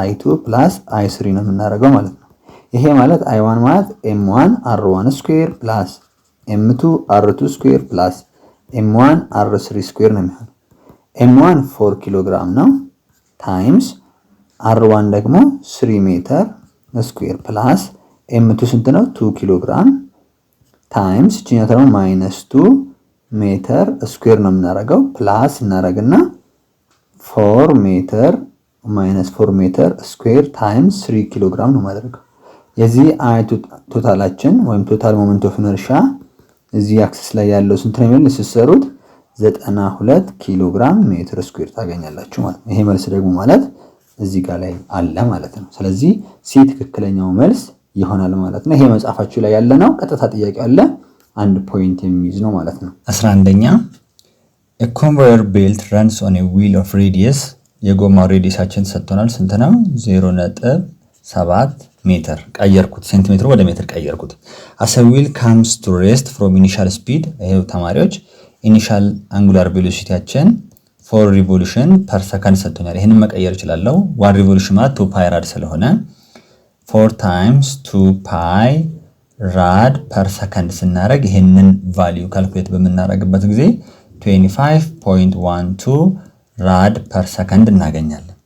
I2 + I3 ነው የምናደርገው ማለት ነው። ይሄ ማለት I1 ማለት m1 r1² + m2 r2² + m1 r3² ነው የሚሆነው። m1 4 ኪሎ ግራም ነው ታይምስ r1 ደግሞ 3 ሜትር ስኩዌር ፕላስ m2 ስንት ነው? 2 ኪሎ ግራም ታይምስ እቺኛው ደግሞ -2 ሜትር ስኩዌር ነው የምናደርገው። ፕላስ እናደርግና 4 ሜትር -4 ሜትር ስኩዌር ታይምስ 3 ኪሎ ግራም ነው የማደርገው። የዚህ ቶታላችን ወይም ቶታል ሞመንት ኦፍ ኢነርሺያ እዚህ አክሲስ ላይ ያለው ስንት ነው የሚሆነው? ሲሰሩት 92 ኪሎ ግራም ሜትር ስኩዌር ታገኛላችሁ ማለት ነው። ይሄ መልስ ደግሞ ማለት እዚህ ጋር ላይ አለ ማለት ነው። ስለዚህ ሲ ትክክለኛው መልስ ይሆናል ማለት ነው። ይሄ መጽሐፋችሁ ላይ ያለ ነው። ቀጥታ ጥያቄ አለ 1 ፖይንት የሚይዝ ነው ማለት ነው። 11ኛ a conveyor belt runs on a wheel of radius የጎማው ሬዲየሳችን ሰጥቶናል ስንት ነው? 0.7 ሜትር ቀየርኩት፣ ሴንቲሜትር ወደ ሜትር ቀየርኩት። as a wheel comes to rest from initial speed ይሄው ተማሪዎች ኢኒሻል አንጉላር ቬሎሲቲያችን 4 ሪቮሉሽን ፐር ሰከንድ ሰጥቶኛል። ይሄንን መቀየር እችላለሁ። 1 ሪቮሉሽን ማለት 2 ፓይ ራድ ስለሆነ 4 ታይምስ 2 ፓይ ራድ ፐር ሰከንድ ስናደርግ ይሄንን ቫልዩ ካልኩሌት በምናደርግበት ጊዜ 25.12 ራድ ፐር ሰከንድ እናገኛለን።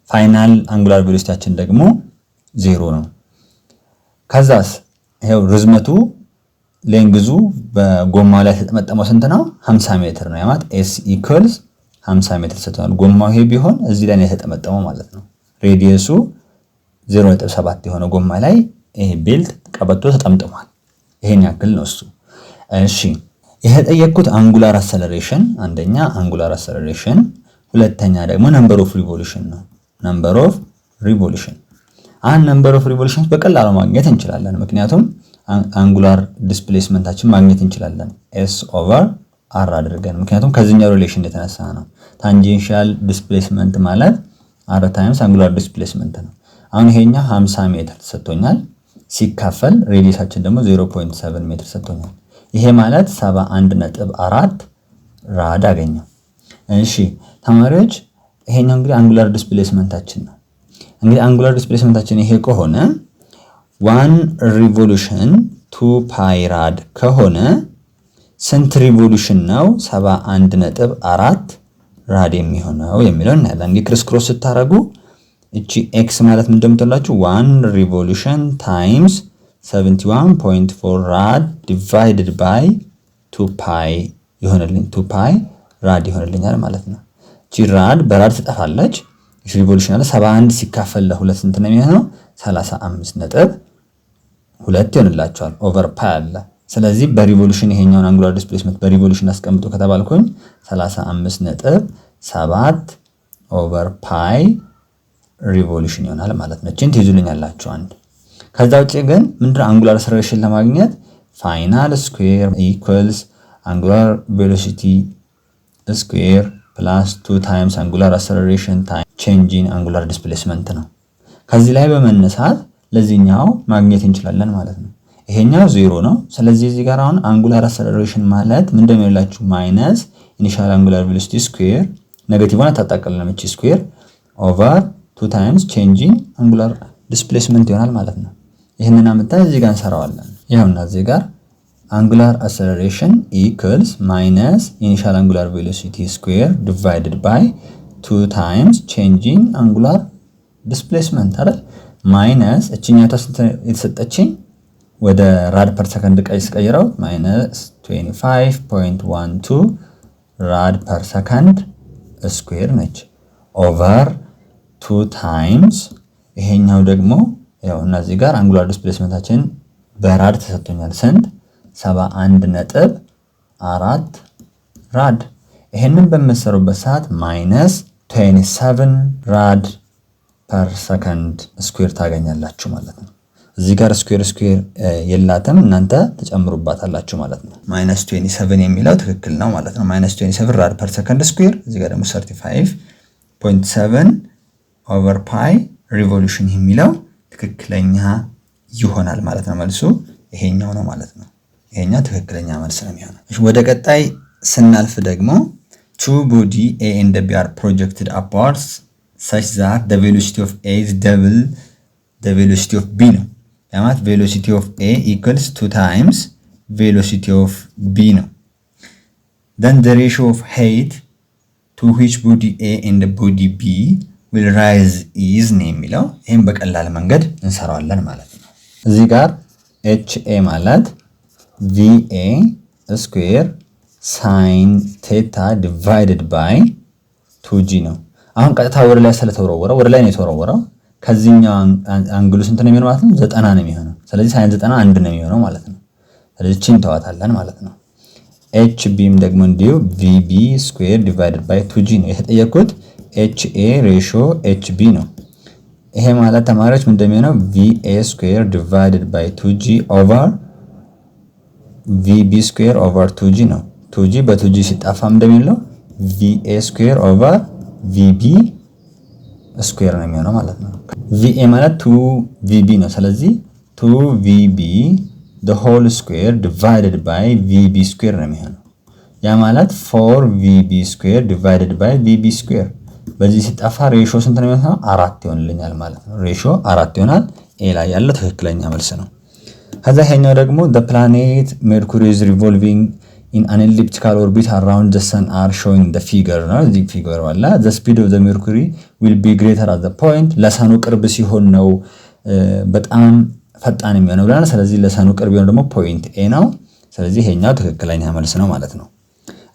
ፋይናል አንጉላር ቬሎሲቲያችን ደግሞ 0 ነው። ከዛስ ይሄው ርዝመቱ ሌንግዙ በጎማው ላይ ተጠመጠመው ስንት ነው? 50 ሜትር ነው። ያማት s equals 50 ሜትር ሰጥቷል። ጎማው ይሄ ቢሆን እዚህ ላይ ነው የተጠመጠመው ማለት ነው። ሬዲየሱ 0.7 የሆነ ጎማ ላይ ይሄ ቤልት ቀበቶ ተጠምጥሟል። ይሄን ያክል ነው እሱ። እሺ የተጠየቅኩት አንጉላር አክሰለሬሽን አንደኛ አንጉላር አክሰለሬሽን፣ ሁለተኛ ደግሞ ነምበር ኦፍ ሪቮሉሽን ነው። ነምበር ኦፍ ሪቮሉሽን ነምበር ኦፍ ሪቮሉሽን በቀላሉ ማግኘት እንችላለን። ምክንያቱም አንጉላር ዲስፕሌስመንታችን ማግኘት እንችላለን s ኦቨር r አድርገን፣ ምክንያቱም ከዚህኛው ሪሌሽን የተነሳ ነው። ታንጀንሻል ዲስፕሌስመንት ማለት r ታይምስ አንጉላር ዲስፕሌስመንት ነው። አሁን ይሄኛው 50 ሜትር ተሰጥቶኛል፣ ሲካፈል ሬዲየሳችን ደግሞ 0.7 ሜትር ተሰጥቶኛል። ይሄ ማለት 71.4 ራድ አገኘው። እሺ ተማሪዎች ይሄኛው እንግዲህ አንጉላር ዲስፕሌስመንታችን ነው። እንግዲህ አንጉላር ዲስፕሌስመንታችን ይሄ ከሆነ 1 ሪቮሉሽን 2 ፓይ ራድ ከሆነ ስንት ሪቮሉሽን ነው 71.4 ራድ የሚሆነው የሚለው እናያለን። እንግዲህ ክሮስ ክሮስ ስታረጉ እቺ ኤክስ ማለት ምን እንደምትላችሁ 1 ሪቮሉሽን ታይምስ 71.4 ራድ ዲቫይድድ ባይ 2 ፓይ ይሆንልኝ 2 ፓይ ራድ ይሆንልኛል ማለት ነው። እቺ ራድ በራድ ትጠፋለች። እሺ ሪቮሉሽን አለ 71 ሲካፈል ለ2 ስንት ነው የሚሆነው? 35.2 ይሆንላችኋል። ኦቨር ፓይ አለ። ስለዚህ በሪቮሉሽን ይሄኛውን አንጉላር ዲስፕሌስመንት በሪቮሉሽን አስቀምጡ ከተባልኩኝ 35.7 ኦቨር ፓይ ሪቮሉሽን ይሆናል ማለት ነው። እቺን ትይዙልኛላችሁ አንድ። ከዛ ውጪ ግን ምንድነው አንጉላር አክሰለሬሽን ለማግኘት ፋይናል ስኩዌር ኢኳልስ አንጉላር ቬሎሲቲ ስኩዌር ፕላስ 2 ታይምስ አንጉላር አክሰለሬሽን ታይም ቼንጅ ኢን አንጉላር ዲስፕሌስመንት ነው። ከዚህ ላይ በመነሳት ለዚህኛው ማግኘት እንችላለን ማለት ነው። ይሄኛው 0 ነው። ስለዚህ እዚህ ጋር አሁን አንጉላር አክሰለሬሽን ማለት ምን እንደሚላችሁ ማይነስ ኢኒሻል አንጉላር ቬሎሲቲ ስኩዌር ኔጌቲቭ ዋን ታጣቀልለም እቺ ስኩዌር ኦቨር 2 ታይምስ ቼንጅ ኢን አንጉላር ዲስፕሌስመንት ይሆናል ማለት ነው። ይሄንን አመጣን እዚህ ጋር እንሰራዋለን። ይሄውና እዚህ ጋር አንጉላር አክሰለሬሽን ኢኩዋልስ ማይነስ ኢኒሻል አንጉላር ቬሎሲቲ ስኩዌር ዲቫይድድ ባይ 2 ታይምስ ቼንጅ ኢን አንጉላር ዲስፕሌስመንት አይደል? ማይነስ እቺኛው የተሰጠችኝ ወደ ራድ ፐር ሰከንድ ቀይረው ማይነስ 25.12 ራድ ፐር ሰከንድ ስኩዌር ነች ኦቨር 2 ታይምስ ይሄኛው ደግሞ ያው እነዚህ ጋር አንጉላር ዲስፕሌስመንታችን በራድ ተሰጥቶኛል ስንት 71.4 ራድ። ይሄንን በመሰሩበት ሰዓት ማይነስ 27 ራድ ፐር ሰከንድ ስኩዌር ታገኛላችሁ ማለት ነው። እዚህ ጋር ስኩዌር የላትም እናንተ ተጨምሩባታላችሁ ማለት ነው። ማይነስ 27 የሚለው ትክክል ነው ማለት ነው። ማይነስ 27 ራድ ፐር ሰከንድ ስኩዌር እዚህ ጋር ደግሞ 35.7 ኦቨር ፓይ ሪቮሉሽን የሚለው ትክክለኛ ይሆናል ማለት ነው። መልሱ ይሄኛው ነው ማለት ነው። ይሄኛው ትክክለኛ መልስ ነው የሚሆነው። እሺ ወደ ቀጣይ ስናልፍ ደግሞ two body A and B are projected upwards such that the velocity of A is double the velocity of B ነው። ያማት velocity of A equals 2 times velocity of B ነው። then the ratio of height to which body A and body B will rise is ነው የሚለው። ይሄን በቀላል መንገድ እንሰራዋለን ማለት ነው። እዚህ ጋር HA ማለት VA ስኩዌር ሳይን ቴታ ዲቫይድድ ባይ 2G ነው። አሁን ቀጥታ ወደ ላይ ስለተወረወረ ወደ ላይ ነው የተወረወረው። ከዚህኛው አንግሉ ስንት ነው የሚሆነው ማለት ነው? 90 ነው የሚሆነው። ስለዚህ ሳይን 90 1 ነው የሚሆነው ማለት ነው። ስለዚህ ቺን ተዋታለን ማለት ነው። ኤችቢም ደግሞ እንዲሁ ቪቢ ስኩዌር ዲቫይድድ ባይ 2g ነው የተጠየቁት። ኤችኤ ሬሽዮ ኤችቢ ነው። ይሄ ማለት ተማሪዎች ምን እንደሚሆነው ቪኤ ስኩዌር ዲቫይድድ ባይ 2g ኦቨር ቪቢ ስኩዌር ኦቨር 2g ነው። 2g በ2g ሲጣፋ እንደሚለው ቪኤ ስኩዌር ኦቨር ቪቢ ስኩዌር ነው የሚሆነው ማለት ነው። ቪኤ ማለት 2ቪቢ ነው። ስለዚህ 2ቪቢ the whole square divided by ቪቢ ስኩዌር ነው የሚሆነው። ያ ማለት 4ቪቢ ስኩዌር divided by ቪቢ ስኩዌር በዚህ ሲጣፋ ሬሾ ስንት ነው የሚሆነው? 4 ይሆንልኛል ማለት ነው። ሬሾ 4 ይሆናል። ኤ ላይ ያለው ትክክለኛ መልስ ነው። ከዛ ይሄኛው ደግሞ the planet Mercury is revolving in an elliptical orbit around the sun are showing the figure ነው። እዚህ ፊገር ዋላ the speed of the mercury will be greater at the point ለሰኑ ቅርብ ሲሆን ነው በጣም ፈጣን የሚሆነው ብለናል። ስለዚህ ለሰኑ ቅርብ የሆነ ደግሞ ፖይንት ኤ ነው። ስለዚህ ይሄኛው ትክክለኛ መልስ ነው ማለት ነው።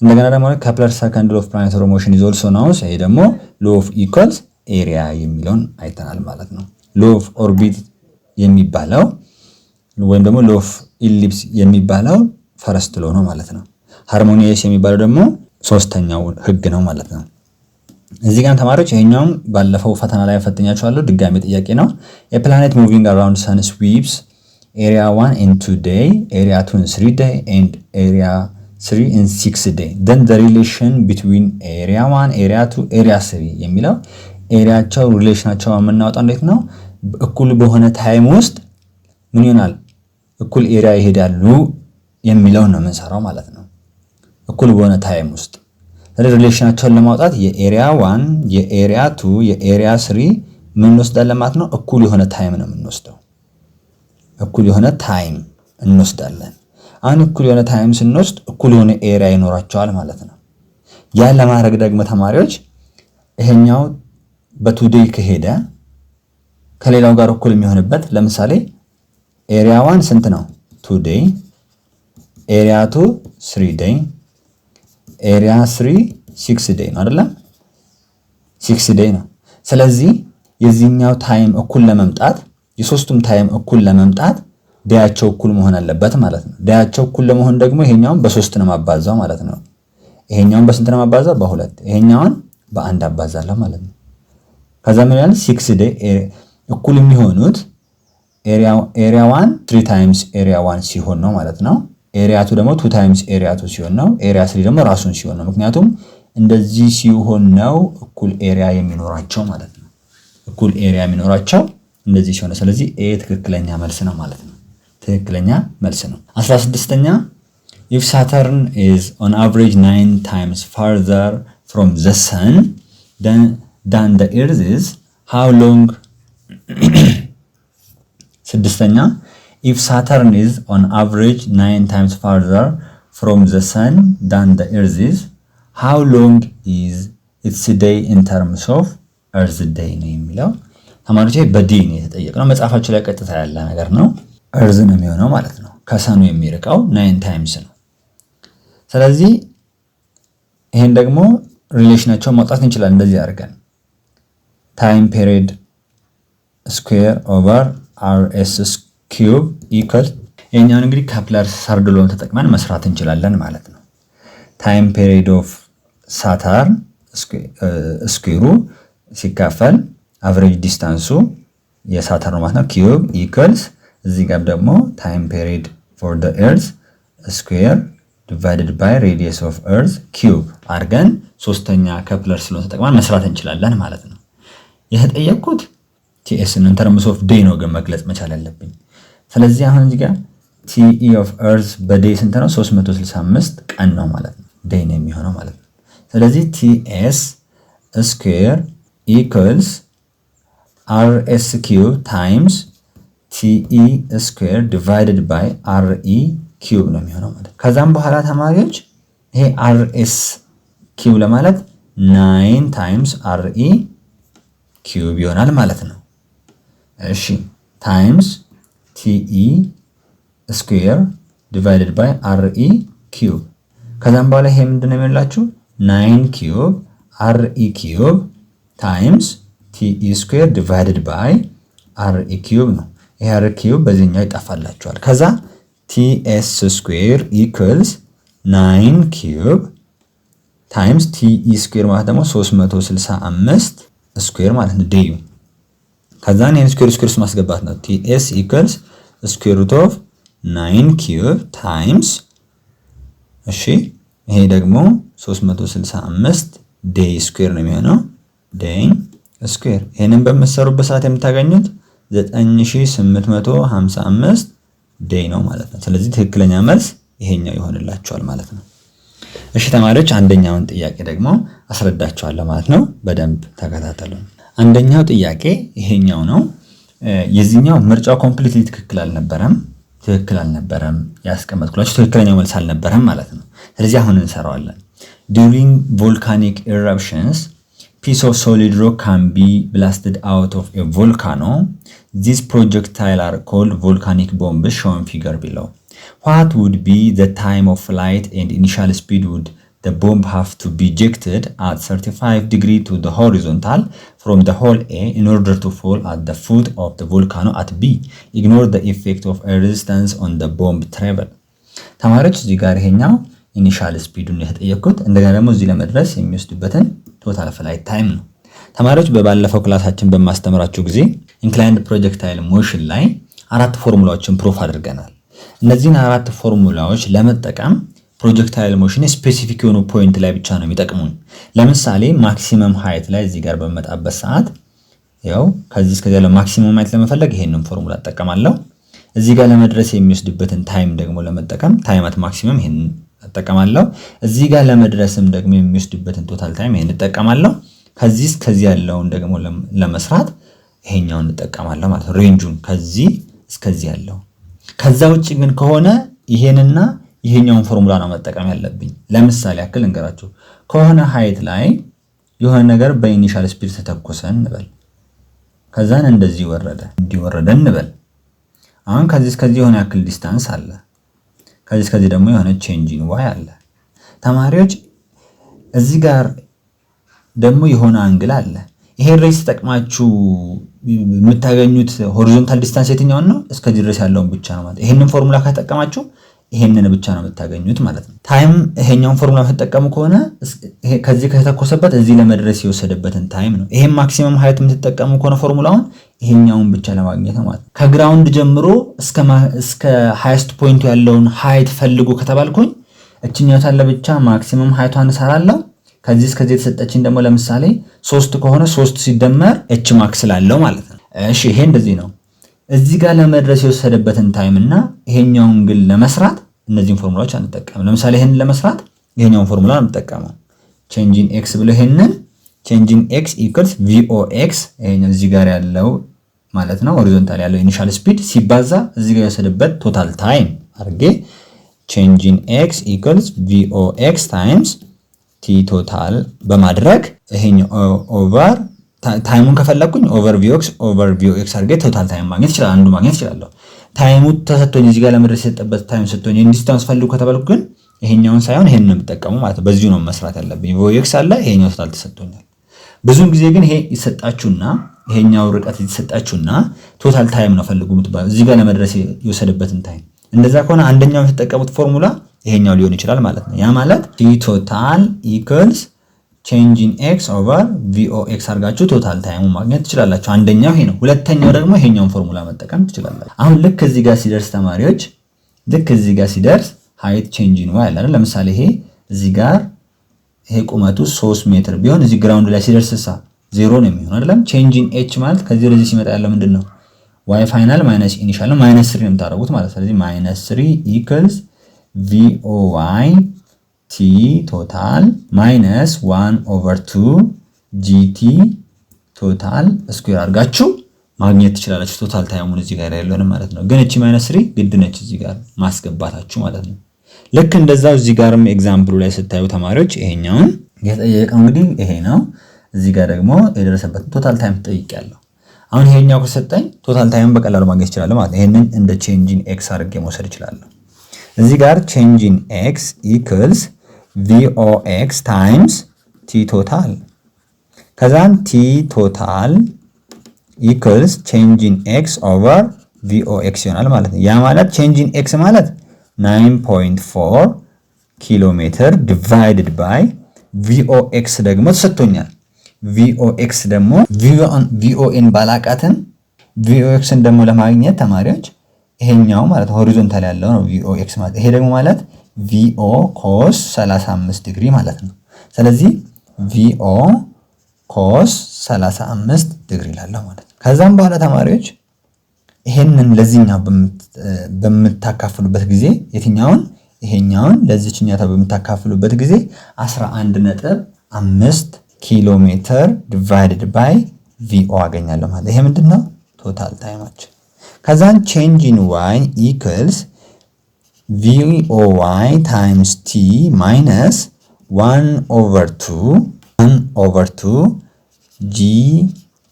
እንደገና ደግሞ ከፕለር ሰከንድ ሎው ኦፍ ፕላኔታሪ ሞሽን ኢዝ ኦልሶ ናውስ ይሄ ደግሞ ሎው ኦፍ ኢኳልስ ኤሪያ የሚለውን አይተናል ማለት ነው። ሎው ኦፍ ኦርቢት የሚባለው ወይም ደግሞ ሎው ኦፍ ኢሊፕስ የሚባለው ፈረስት ሎው ነው ማለት ነው። ሃርሞኒየስ የሚባለው ደግሞ ሶስተኛው ህግ ነው ማለት ነው። እዚህ ጋር ተማሪዎች ይሄኛውም ባለፈው ፈተና ላይ ፈተኛችኋለሁ ድጋሚ ጥያቄ ነው። a planet moving around sun sweeps area 1 in 2 day, area 2 in 3 day and area 3 in 6 day. Then the relation between area 1, area 2, area 3 የሚለው ኤሪያቸው ሪሌሽናቸው የምናወጣው እንዴት ነው? እኩል በሆነ ታይም ውስጥ ምን ይሆናል? እኩል ኤሪያ ይሄዳሉ የሚለው ነው የምንሰራው ማለት ነው። እኩል በሆነ ታይም ውስጥ ሪሌሽናቸውን ለማውጣት የኤሪያ 1 የኤሪያ 2 የኤሪያ 3 ምን እንወስዳለን ማለት ነው? እኩል የሆነ ታይም ነው የምንወስደው። እኩል የሆነ ታይም እንወስዳለን። አሁን እኩል የሆነ ታይም ስንወስድ እኩል የሆነ ኤሪያ ይኖራቸዋል ማለት ነው። ያን ለማድረግ ደግሞ ተማሪዎች ይሄኛው በ2 ዴይ ከሄደ ከሌላው ጋር እኩል የሚሆንበት ለምሳሌ ኤሪያ 1 ስንት ነው? 2 ዴይ፣ ኤሪያ 2 3 ዴይ፣ ኤሪያ 3 6 ዴይ ነው አይደል? 6 ዴይ ነው። ስለዚህ የዚህኛው ታይም እኩል ለመምጣት የሶስቱም ታይም እኩል ለመምጣት ዴያቸው እኩል መሆን አለበት ማለት ነው። ዴያቸው እኩል ለመሆን ደግሞ ይሄኛውን በ3 ነው ማባዛው ማለት ነው። ይሄኛውን በስንት ነው ማባዛው? በ2። ይሄኛውን በ1 አባዛለሁ ማለት ነው። ከዛ ምን ያህል 6 ዴይ እኩል የሚሆኑት ኤሪያ 1 3 ታይምስ ኤሪያ 1 ሲሆን ነው ማለት ነው። ኤሪያ 2 ደግሞ 2 ታይምስ ኤሪያ 2 ሲሆን ነው። ኤሪያ 3 ደግሞ ራሱን ሲሆን ነው። ምክንያቱም እንደዚህ ሲሆን ነው እኩል ኤሪያ የሚኖራቸው ማለት ነው። እኩል ኤሪያ የሚኖራቸው እንደዚህ ሲሆን ነው። ስለዚህ ኤ ትክክለኛ መልስ ነው ማለት ነው። ትክክለኛ መልስ ነው። 16ኛ if Saturn is on average 9 times farther from the sun than the earth is how long ስድስተኛ if Saturn is on average 9 times farther from the sun than the earth is how long is its day in terms of earth day ነው የሚለው ተማሪዎች በዲ ነው የተጠየቀው። መጽሐፋችሁ ላይ ቀጥታ ያለ ነገር ነው። earth ነው የሚሆነው ማለት ነው። ከሰኑ የሚርቀው 9 ታይምስ ነው። ስለዚህ ይሄን ደግሞ ሪሌሽናቸውን ማውጣት እንችላለን እንደዚህ አድርገን ታይም ፔሪድ ስኩዌር ኦቨር rs ኪዩብ ኢኳል የኛውን እንግዲህ ከፕለር ሰርድ ሎውን ተጠቅመን መስራት እንችላለን ማለት ነው። ታይም ፔሪድ ኦፍ ሳተርን ስኩዌሩ ሲካፈል አቨሬጅ ዲስታንሱ የሳተርን ማለት ነው ኪዩብ ኢኳልስ እዚህ ጋር ደግሞ ታይም ፔሪድ ፎር ዘ ኤርዝ ስኩዌር divided by radius of earth cube አድርገን ሶስተኛ ከፕለር ስለሆነ ተጠቅመን መስራት እንችላለን ማለት ነው። የተጠየቁት ቲኤስ ነው terms of day ነው ግን መግለጽ መቻል አለብኝ። ስለዚህ አሁን እዚህ ጋር ቲኢ ኦፍ earth በዴይ ስንት ነው? 365 ቀን ነው ማለት ነው። ዴይ ነው የሚሆነው ማለት ነው። ስለዚህ ቲኤስ ስኩዌር ኢኳልስ rs cube times ቲኢ ስኩዌር divided by re ኪዩብ ነው የሚሆነው ማለት ነው። ከዛም በኋላ ተማሪዎች ይሄ rs ኪዩብ ለማለት 9 ታይምስ re ኪዩብ ይሆናል ማለት ነው። እሺ ታይምስ te ስኩዌር ዲቫይድድ ባይ re ኪዩብ ከዛም በኋላ ይሄ ምንድነው የሚላችሁ 9 ኪዩብ re ኪዩብ ታይምስ te ስኩዌር ዲቫይድድ ባይ re ኪዩብ ነው። ይሄ re ኪዩብ በዚህኛው ይጣፋላችኋል። ከዛ ቲኤስ ስኩዌር ኢኳልስ 9 ኪዩብ ታይምስ ቲኢ ስኩዌር ማለት ደግሞ 365 ስኩዌር ማለት ነው ዴዩ። ከዛን ይሄን ስኩዌር ውስጥ ማስገባት ነው። ቲኤስ ኢኩአልስ ስኩዌር ሩት ኦፍ 9 ኪዩብ ታይምስ እሺ ይሄ ደግሞ 365 ዴይ ስኩዌር ነው የሚሆነው። ዴይ ስኩዌር ይሄንን በመሰሩበት ሰዓት የምታገኙት 9855 ዴይ ነው ማለት ነው። ስለዚህ ትክክለኛ መልስ ይሄኛው ይሆንላችኋል ማለት ነው። እሺ ተማሪዎች አንደኛውን ጥያቄ ደግሞ አስረዳችኋለሁ ማለት ነው። በደንብ ተከታተሉ። አንደኛው ጥያቄ ይሄኛው ነው። የዚህኛው ምርጫው ኮምፕሊትሊ ትክክል አልነበረም ያስቀመጥኩላችሁ ትክክለኛው መልስ አልነበረም ማለት ነው። ስለዚህ አሁን እንሰራዋለን። during volcanic eruptions piece of solid rock can be blasted out of a volcano. These projectiles are called volcanic bombs shown figure below. What would be the time of flight and initial speed would the bomb have to be ejected at 35 degrees to the horizontal from the hole A in order to fall at the foot of the volcano at B? Ignore the effect of air resistance on the bomb travel. ተማሪዎች እዚህ ጋር ይሄኛው ኢኒሻል ስፒዱን የተጠየቁት እንደገና ደግሞ እዚህ ለመድረስ የሚወስድበትን ቶታል ፍላይት ታይም ነው። ተማሪዎች በባለፈው ክላሳችን በማስተምራችሁ ጊዜ ኢንክላይንድ ፕሮጀክታይል ሞሽን ላይ 4 ፎርሙላዎችን ፕሩፍ አድርገናል። እነዚህን 4 ፎርሙላዎች ለመጠቀም ፕሮጀክታይል ሞሽን ስፔሲፊክ የሆኑ ፖይንት ላይ ብቻ ነው የሚጠቅሙን። ለምሳሌ ማክሲመም ሃይት ላይ እዚህ ጋር በመጣበት ሰዓት ያው ከዚህ እስከዚህ ያለው ማክሲመም ሃይት ለመፈለግ ይሄንን ፎርሙላ እጠቀማለሁ። እዚህ ጋር ለመድረስ የሚወስድበትን ታይም ደግሞ ለመጠቀም ታይም አት ማክሲመም ይሄንን እጠቀማለሁ። እዚህ ጋር ለመድረስም ደግሞ የሚወስድበትን ቶታል ታይም ይሄንን እጠቀማለሁ። ከዚህ እስከዚህ ያለውን ደግሞ ለመስራት ይሄኛውን እጠቀማለሁ ማለት ነው። ሬንጁን ከዚህ እስከዚህ ያለው። ከዛ ውጪ ግን ከሆነ ይሄንና ይሄኛውን ፎርሙላ ነው መጠቀም ያለብኝ። ለምሳሌ ያክል እንገራችሁ። ከሆነ ሃይት ላይ የሆነ ነገር በኢኒሻል ስፒድ ተተኮሰ እንበል። ከዛን እንደዚህ ወረደ እንበል። አሁን ከዚህ እስከዚህ የሆነ ያክል ዲስታንስ አለ። ከዚህ እስከዚህ ደግሞ የሆነ ቼንጅ ኢን ዋይ አለ። ተማሪዎች እዚህ ጋር ደግሞ የሆነ አንግል አለ። ይሄን ሬስ ተጠቅማችሁ የምታገኙት ሆሪዞንታል ዲስታንስ የትኛውን ነው? እስከዚህ ድረስ ያለውን ብቻ ነው ማለት። ይሄንን ፎርሙላ ከተጠቀማችሁ ይሄንን ብቻ ነው የምታገኙት ማለት ነው። ታይም ይሄኛውን ፎርሙላ ተጠቀሙ ከሆነ ከዚህ ከተተኮሰበት እዚህ ለመድረስ የወሰደበትን ታይም ነው። ይሄን ማክሲመም ሃይት የምትጠቀሙ ከሆነ ፎርሙላውን ይሄኛውን ብቻ ለማግኘት ነው ማለት ነው። ከግራውንድ ጀምሮ እስከ ሃይስት ፖይንቱ ያለውን ሃይት ፈልጉ ከተባልኩኝ እችኛው ታለ ብቻ ማክሲመም ሃይቷን እሰራለሁ። ከዚህ እስከዚህ የተሰጠችኝ ደግሞ ለምሳሌ 3 ከሆነ 3 ሲደመር ኤች ማክስ ላለው ማለት ነው። እሺ ይሄ እንደዚህ ነው። እዚህ ጋር ለመድረስ የወሰደበትን ታይም እና ይሄኛውን ግን ለመስራት እነዚህን ፎርሙላዎች አንጠቀም። ለምሳሌ ይሄንን ለመስራት ይሄኛውን ፎርሙላ አንጠቀመው። ቼንጂን ኤክስ ብሎ ይሄንን ቼንጂን ኤክስ ኢኩአልስ ቪኦኤክስ ይሄኛው እዚህ ጋር ያለው ማለት ነው ሆሪዞንታል ያለው ኢኒሻል ስፒድ ሲባዛ እዚህ ጋር የወሰደበት ቶታል ታይም አድርጌ ቼንጂን ኤክስ ኢኩአልስ ቪኦኤክስ ታይምስ ቲ ቶታል በማድረግ ይሄኛው ኦቨር ታይሙን ከፈለኩኝ ኦቨር ቪኦኤክስ አድርጌ ቶታል ታይም ማግኘት ይችላል። አንዱ ማግኘት ይችላል። ታይሙ ተሰጥቶኝ እዚህ ጋር ለመድረስ የተጠበቀ ታይም ሰጥቶኝ ዲስታንስ ፈልጉ ከተባልኩ ግን ይሄኛውን ሳይሆን ይሄንን ነው የምጠቀመው ማለት ነው። በዚሁ ነው መስራት ያለብኝ። ቪኦኤክስ አለ፣ ይሄኛው ቶታል ተሰጥቶኛል። ብዙውን ጊዜ ግን ይሄ ይሰጣችሁና ይሄኛው ርቀት ይሰጣችሁና ቶታል ታይም ነው ፈልጉ የምትባለው እዚህ ጋር ለመድረስ የወሰደበትን ታይም። እንደዛ ከሆነ አንደኛው የተጠቀሙት ፎርሙላ ይሄኛው ሊሆን ይችላል ማለት ነው። ያ ማለት ቲ ቶታል ኢኩአልስ ቼንጅ ኢን ኤክስ ኦቨር ቪኦኤክስ አድርጋችሁ ቶታል ታይሙ ማግኘት ትችላላችሁ። አንደኛው ይሄ ነው። ሁለተኛው ደግሞ ይሄኛውን ፎርሙላ መጠቀም ትችላላችሁ። አሁን ልክ እዚህ ጋር ሲደርስ ተማሪዎች ሃይት ቼንጅ ኢን ዋይ አለ አይደል? ለምሳሌ ይሄ እዚህ ጋር ይሄ ቁመቱ 3 ሜትር ቢሆን እዚህ ግራውንድ ላይ ሲደርስ 0 ነው የሚሆነው አይደለም? ቼንጅ ኢን ኤች ማለት ከዚህ ወደዚህ ሲመጣ ያለው ምንድነው? ዋይ ፋይናል ማይነስ ኢኒሻል ነው። -3 ነው የምታደርጉት ማለት። ስለዚህ -3 ኢኩአልስ ቪኦዋይ ቲ ቶታል ማይነስ 1/2 ጂቲ ቶታል ስኩዌር አድርጋችሁ ማግኘት ትችላላችሁ። ቶታል ታይሙን እዚህ ጋር ያለውን ማለት ነው። ግን እቺ -3 ግድ ነች እዚህ ጋር ማስገባታችሁ ማለት ነው። ልክ እንደዛው እዚህ ጋርም ኤግዛምፕሉ ላይ ስታዩ ተማሪዎች ይሄኛውን የጠየቀው እንግዲህ ይሄ ነው። እዚህ ጋር ደግሞ የደረሰበትን ቶታል ታይም ጠይቄያለሁ። አሁን ይሄኛው ከሰጠኝ ቶታል ታይሙን በቀላሉ ማግኘት ይችላል ማለት ነው። ይሄንን እንደ ቼንጅ ኢን ኤክስ አድርጌ መውሰድ ይችላልው። እዚህ ጋር ቼንጅ ኢን ኤክስ ኢኩአልስ ቪኦኤክስ ታይምስ ቲ ቶታል ከዛን ቲ ቶታል ኢኩአልስ ቼንጅ ኢን ኤክስ ኦቨር ቪኦኤክስ ይሆናል ማለት ነው። ያ ማለት ቼንጅ ኢን ኤክስ ማለት 9.4 ኪሎ ሜትር ዲቫይድድ ባይ ቪኦኤክስ ደግሞ ተሰጥቶኛል። ቪኦኤክስ ደግሞ ቪኦኤን ባላቃትን ቪኦኤክስን ደግሞ ለማግኘት ተማሪዎች ይሄኛው ማለት ሆሪዞንታል ያለው ነው ቪኦኤክስ ማለት። ይሄ ደግሞ ማለት ቪኦ ኮስ 35 ዲግሪ ማለት ነው። ስለዚህ ቪኦ ኮስ 35 ዲግሪ ላለው ማለት ነው። ከዛም በኋላ ተማሪዎች ይሄንን ለዚህኛው በምታካፍሉበት ጊዜ የትኛውን ይሄኛውን ለዚህኛው በምታካፍሉበት ጊዜ 11.5 ኪሎ ሜትር ዲቫይድድ ባይ ቪኦ አገኛለሁ ማለት። ይሄ ምንድነው? ቶታል ታይማችን። ከዛን ቼንጅ ኢን ዋይ ኢኩልስ ቪኦዋይ ታይምስ ቲ ማይነስ 1/2 ጂ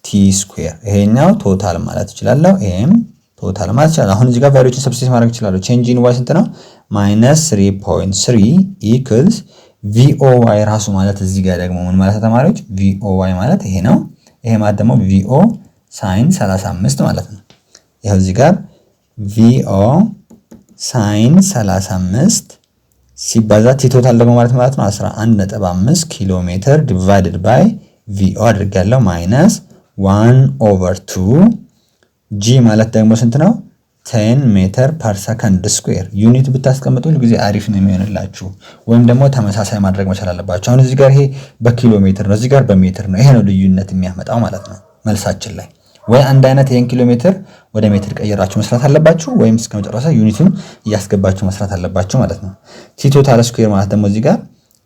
ቲ ስኩዌር። ይሄኛው ቶታል ማለት እችላለሁ። ይሄም ቶታል ማለት እችላለሁ። አሁን እዚህ ጋር ቫልዩዎችን ሰብስቲት ማድረግ እችላለሁ። ቼንጅ ኢን ዋይ ስንት ነው? -3.3 ኢኩልስ ቪኦዋይ ራሱ ማለት እዚህ ጋር ደግሞ ምን ማለት ተማሪዎች? ቪኦዋይ ማለት ይሄ ነው። ይሄ ማለት ደግሞ ቪኦ ሳይን 35 ማለት ነው። ይሄው እዚህ ጋር ቪኦ ሳይን 35 ሲባዛ ቲ ቶታል ደግሞ ማለት ነው 11.5 ኪሎ ሜትር ዲቫይድድ ባይ ቪኦ አድርጋለሁ ማይነስ 1/2 ጂ ማለት ደግሞ ስንት ነው? 10 ሜትር ፐር ሰከንድ ስኩዌር። ዩኒት ብታስቀምጡ ሁሉ ጊዜ አሪፍ ነው የሚሆንላችሁ፣ ወይም ደግሞ ተመሳሳይ ማድረግ መቻል አለባችሁ። አሁን እዚህ ጋር ይሄ በኪሎ ሜትር ነው፣ እዚህ ጋር በሜትር ነው። ይሄ ነው ልዩነት የሚያመጣው ማለት ነው መልሳችን ላይ። ወይ አንድ አይነት ይሄን ኪሎ ሜትር ወደ ሜትር ቀይራችሁ መስራት አለባችሁ፣ ወይም እስከ መጨረሻ ዩኒቱን እያስገባችሁ መስራት አለባችሁ ማለት ነው። ቲ ቶታል ስኩዌር ማለት ደግሞ እዚህ ጋር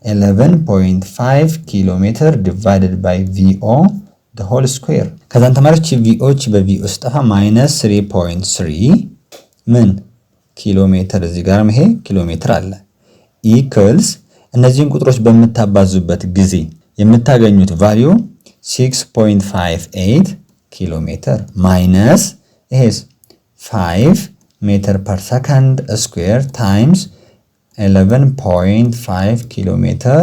11.5 ኪሎ ሜትር ዲቫይድድ ባይ ቪኦ the whole square። ከዛን ተማሪዎች ቪኦች በቪኦ ስጠፋ -3.3 ምን ኪሎ ሜትር፣ እዚህ ጋርም ይሄ ኪሎ ሜትር አለ ኢኩልስ እነዚህን ቁጥሮች በምታባዙበት ጊዜ የምታገኙት ቫልዩ 6.58 ኪሎ ሜትር ማይነስ ይሄስ 5 ሜትር ፐር ሰከንድ ስኩዌር ታይምስ 11.5 ኪሎ ሜትር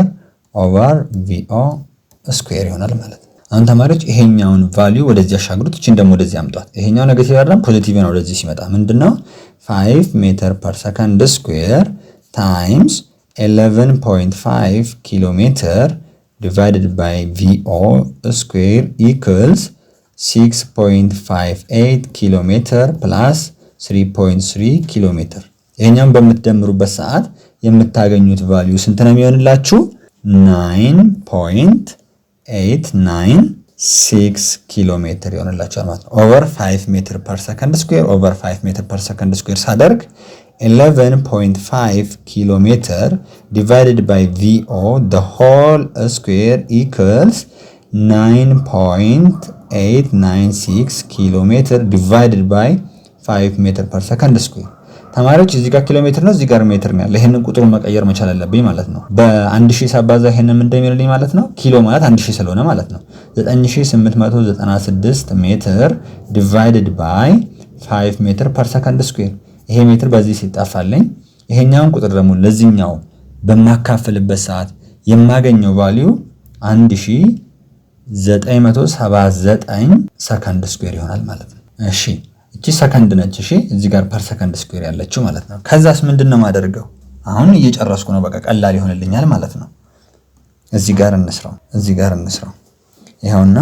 ኦቨር ቪኦ ስኩዌር ይሆናል ማለት ነው። አሁን ተማሪዎች ይሄኛውን ቫልዩ ወደዚህ ያሻግሩት፣ እቺን ደግሞ ወደዚህ አምጧት። ይሄኛው ኔጌቲቭ አይደለም ፖዚቲቭ ነው። ወደዚህ ሲመጣ ምንድነው 5 ሜትር ፐር ሰከንድ ስኩዌር ታይምስ 11.5 ኪሎ ሜትር divided by VO square equals 6.58 ኪሎ ሜትር plus 3.3 ኪሎ ሜትር። ይሄኛውን በምትደምሩበት ሰዓት የምታገኙት ቫልዩ ስንት ነው የሚሆንላችሁ? 9.896 ኪሎ ሜትር ይሆንላችኋል ማለት ነው። ኦቨር 5 ሜትር ፐር ሰከንድ ስኩዌር ኦቨር 5 ሜትር ፐር ሰከንድ ስኩዌር ሳደርግ 11.5 ኪሎ ሜትር divided by VO the whole square equals 9.896 ኪሎ ሜትር divided by 5 ሜትር per second square። ተማሪዎች እዚህ ጋር ኪሎ ሜትር ነው፣ እዚህ ጋር ሜትር ነው ያለው። ይሄንን ቁጥሩን መቀየር መቻል አለብኝ ማለት ነው። በ1000 ሳባዛ ይሄንን ምን እንደሚልልኝ ማለት ነው? ኪሎ ማለት 1000 ስለሆነ ማለት ነው 9896 ሜትር divided by 5 ሜትር per second square። ይሄ ሜትር በዚህ ሲጣፋልኝ ይሄኛውን ቁጥር ደግሞ ለዚህኛው በማካፈልበት ሰዓት የማገኘው ቫልዩ 1979 ሰከንድ ስኩዌር ይሆናል ማለት ነው። እሺ እቺ ሰከንድ ነች። እሺ እዚህ ጋር ፐር ሰከንድ ስኩዌር ያለችው ማለት ነው። ከዛስ ምንድነው ማደርገው? አሁን እየጨረስኩ ነው፣ በቃ ቀላል ይሆንልኛል ማለት ነው። እዚህ ጋር እንስራው። ይሄውና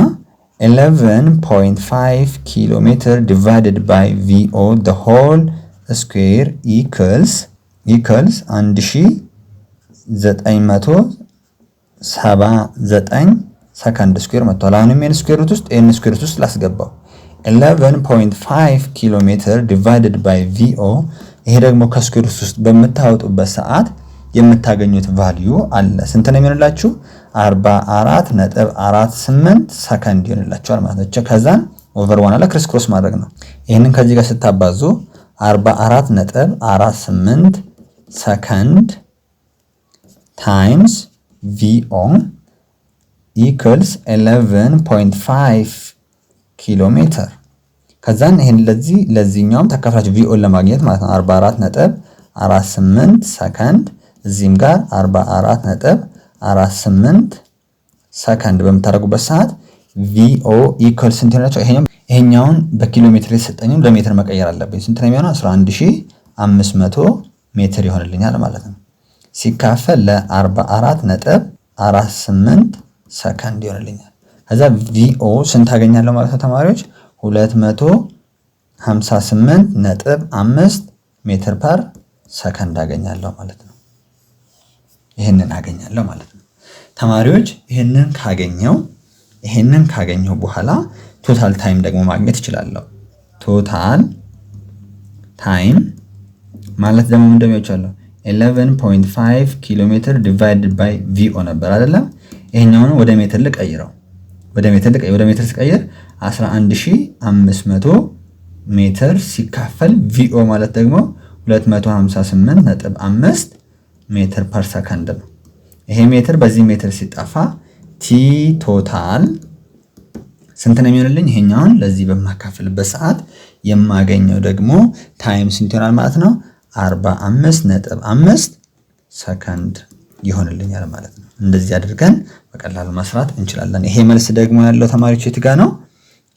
11.5 ኪሎ ሜትር divided by VO the whole square equals 1979 ሰከንድ ስኩዌር መጥቷል። አሁንም ኤን ስኩዌር ሩት ውስጥ ላስገባው 11.5 ኪሎ ሜትር divided by VO። ይሄ ደግሞ ከስኩዌር ሩት ውስጥ በምታወጡበት ሰዓት የምታገኙት ቫልዩ አለ። ስንት ነው የሚሆንላችሁ? 44.48 ሰከንድ ይሆንላችኋል ማለት ነው። ከዛን ኦቨር ዋን አለ ክሪስ ክሮስ ማድረግ ነው። ይሄንን ከዚህ ጋር ስታባዙ 44.48 ሰከንድ ታይምስ VO equals 11.5 ኪሎ ሜትር። ከዛን ይሄን ለዚህኛውም ተካፍላችሁ VO ለማግኘት ማለት ነው 44.48 ሰከንድ፣ እዚህም ጋር 44.48 ሰከንድ በምታደርጉበት ሰዓት VO equals ስንት ይሆናል? ይሄኛውን በኪሎ ሜትር የተሰጠኝም ለሜትር መቀየር አለብኝ። ስንት ነው የሚሆነው? 11500 ሜትር ይሆንልኛል ማለት ነው። ሲካፈል ለ44.48 ሰከንድ ይሆንልኛል። ከዛ ቪኦ ስንት አገኛለሁ ማለት ነው ተማሪዎች? 258.5 ሜትር ፐር ሰከንድ አገኛለሁ ማለት ነው። ይሄንን አገኛለሁ ማለት ነው ተማሪዎች። ይሄንን ካገኘው በኋላ ቶታል ታይም ደግሞ ማግኘት እችላለሁ። ቶታል ታይም ማለት ደግሞ ምን እንደሚያቻለው 11.5 ኪሎ ሜትር ዲቫይድድ ባይ ቪኦ ነበር አይደለም? ይሄኛውን ወደ ሜትር ልቀይረው። ወደ ሜትር ስቀይር 11500 ሜትር ሲካፈል ቪኦ ማለት ደግሞ 258.5 ሜትር ፐር ሰከንድ ነው። ይሄ ሜትር በዚህ ሜትር ሲጠፋ ቲ ቶታል ስንት ነው የሚሆንልኝ? ይሄኛውን ለዚህ በማካፈልበት ሰዓት የማገኘው ደግሞ ታይም ስንት ይሆናል ማለት ነው? 45.5 ሰከንድ ይሆንልኛል ማለት ነው። እንደዚህ አድርገን በቀላሉ መስራት እንችላለን። ይሄ መልስ ደግሞ ያለው ተማሪዎች የት ጋር ነው?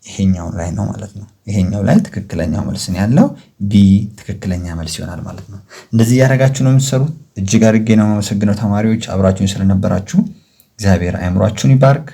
ይሄኛው ላይ ነው ማለት ነው። ይሄኛው ላይ ትክክለኛው መልስ ነው ያለው። ቢ ትክክለኛ መልስ ይሆናል ማለት ነው። እንደዚህ ያደረጋችሁ ነው የምትሰሩት። እጅግ አድርጌ ነው የማመሰግነው ተማሪዎች አብራችሁን ስለነበራችሁ። እግዚአብሔር አእምሯችሁን ይባርክ።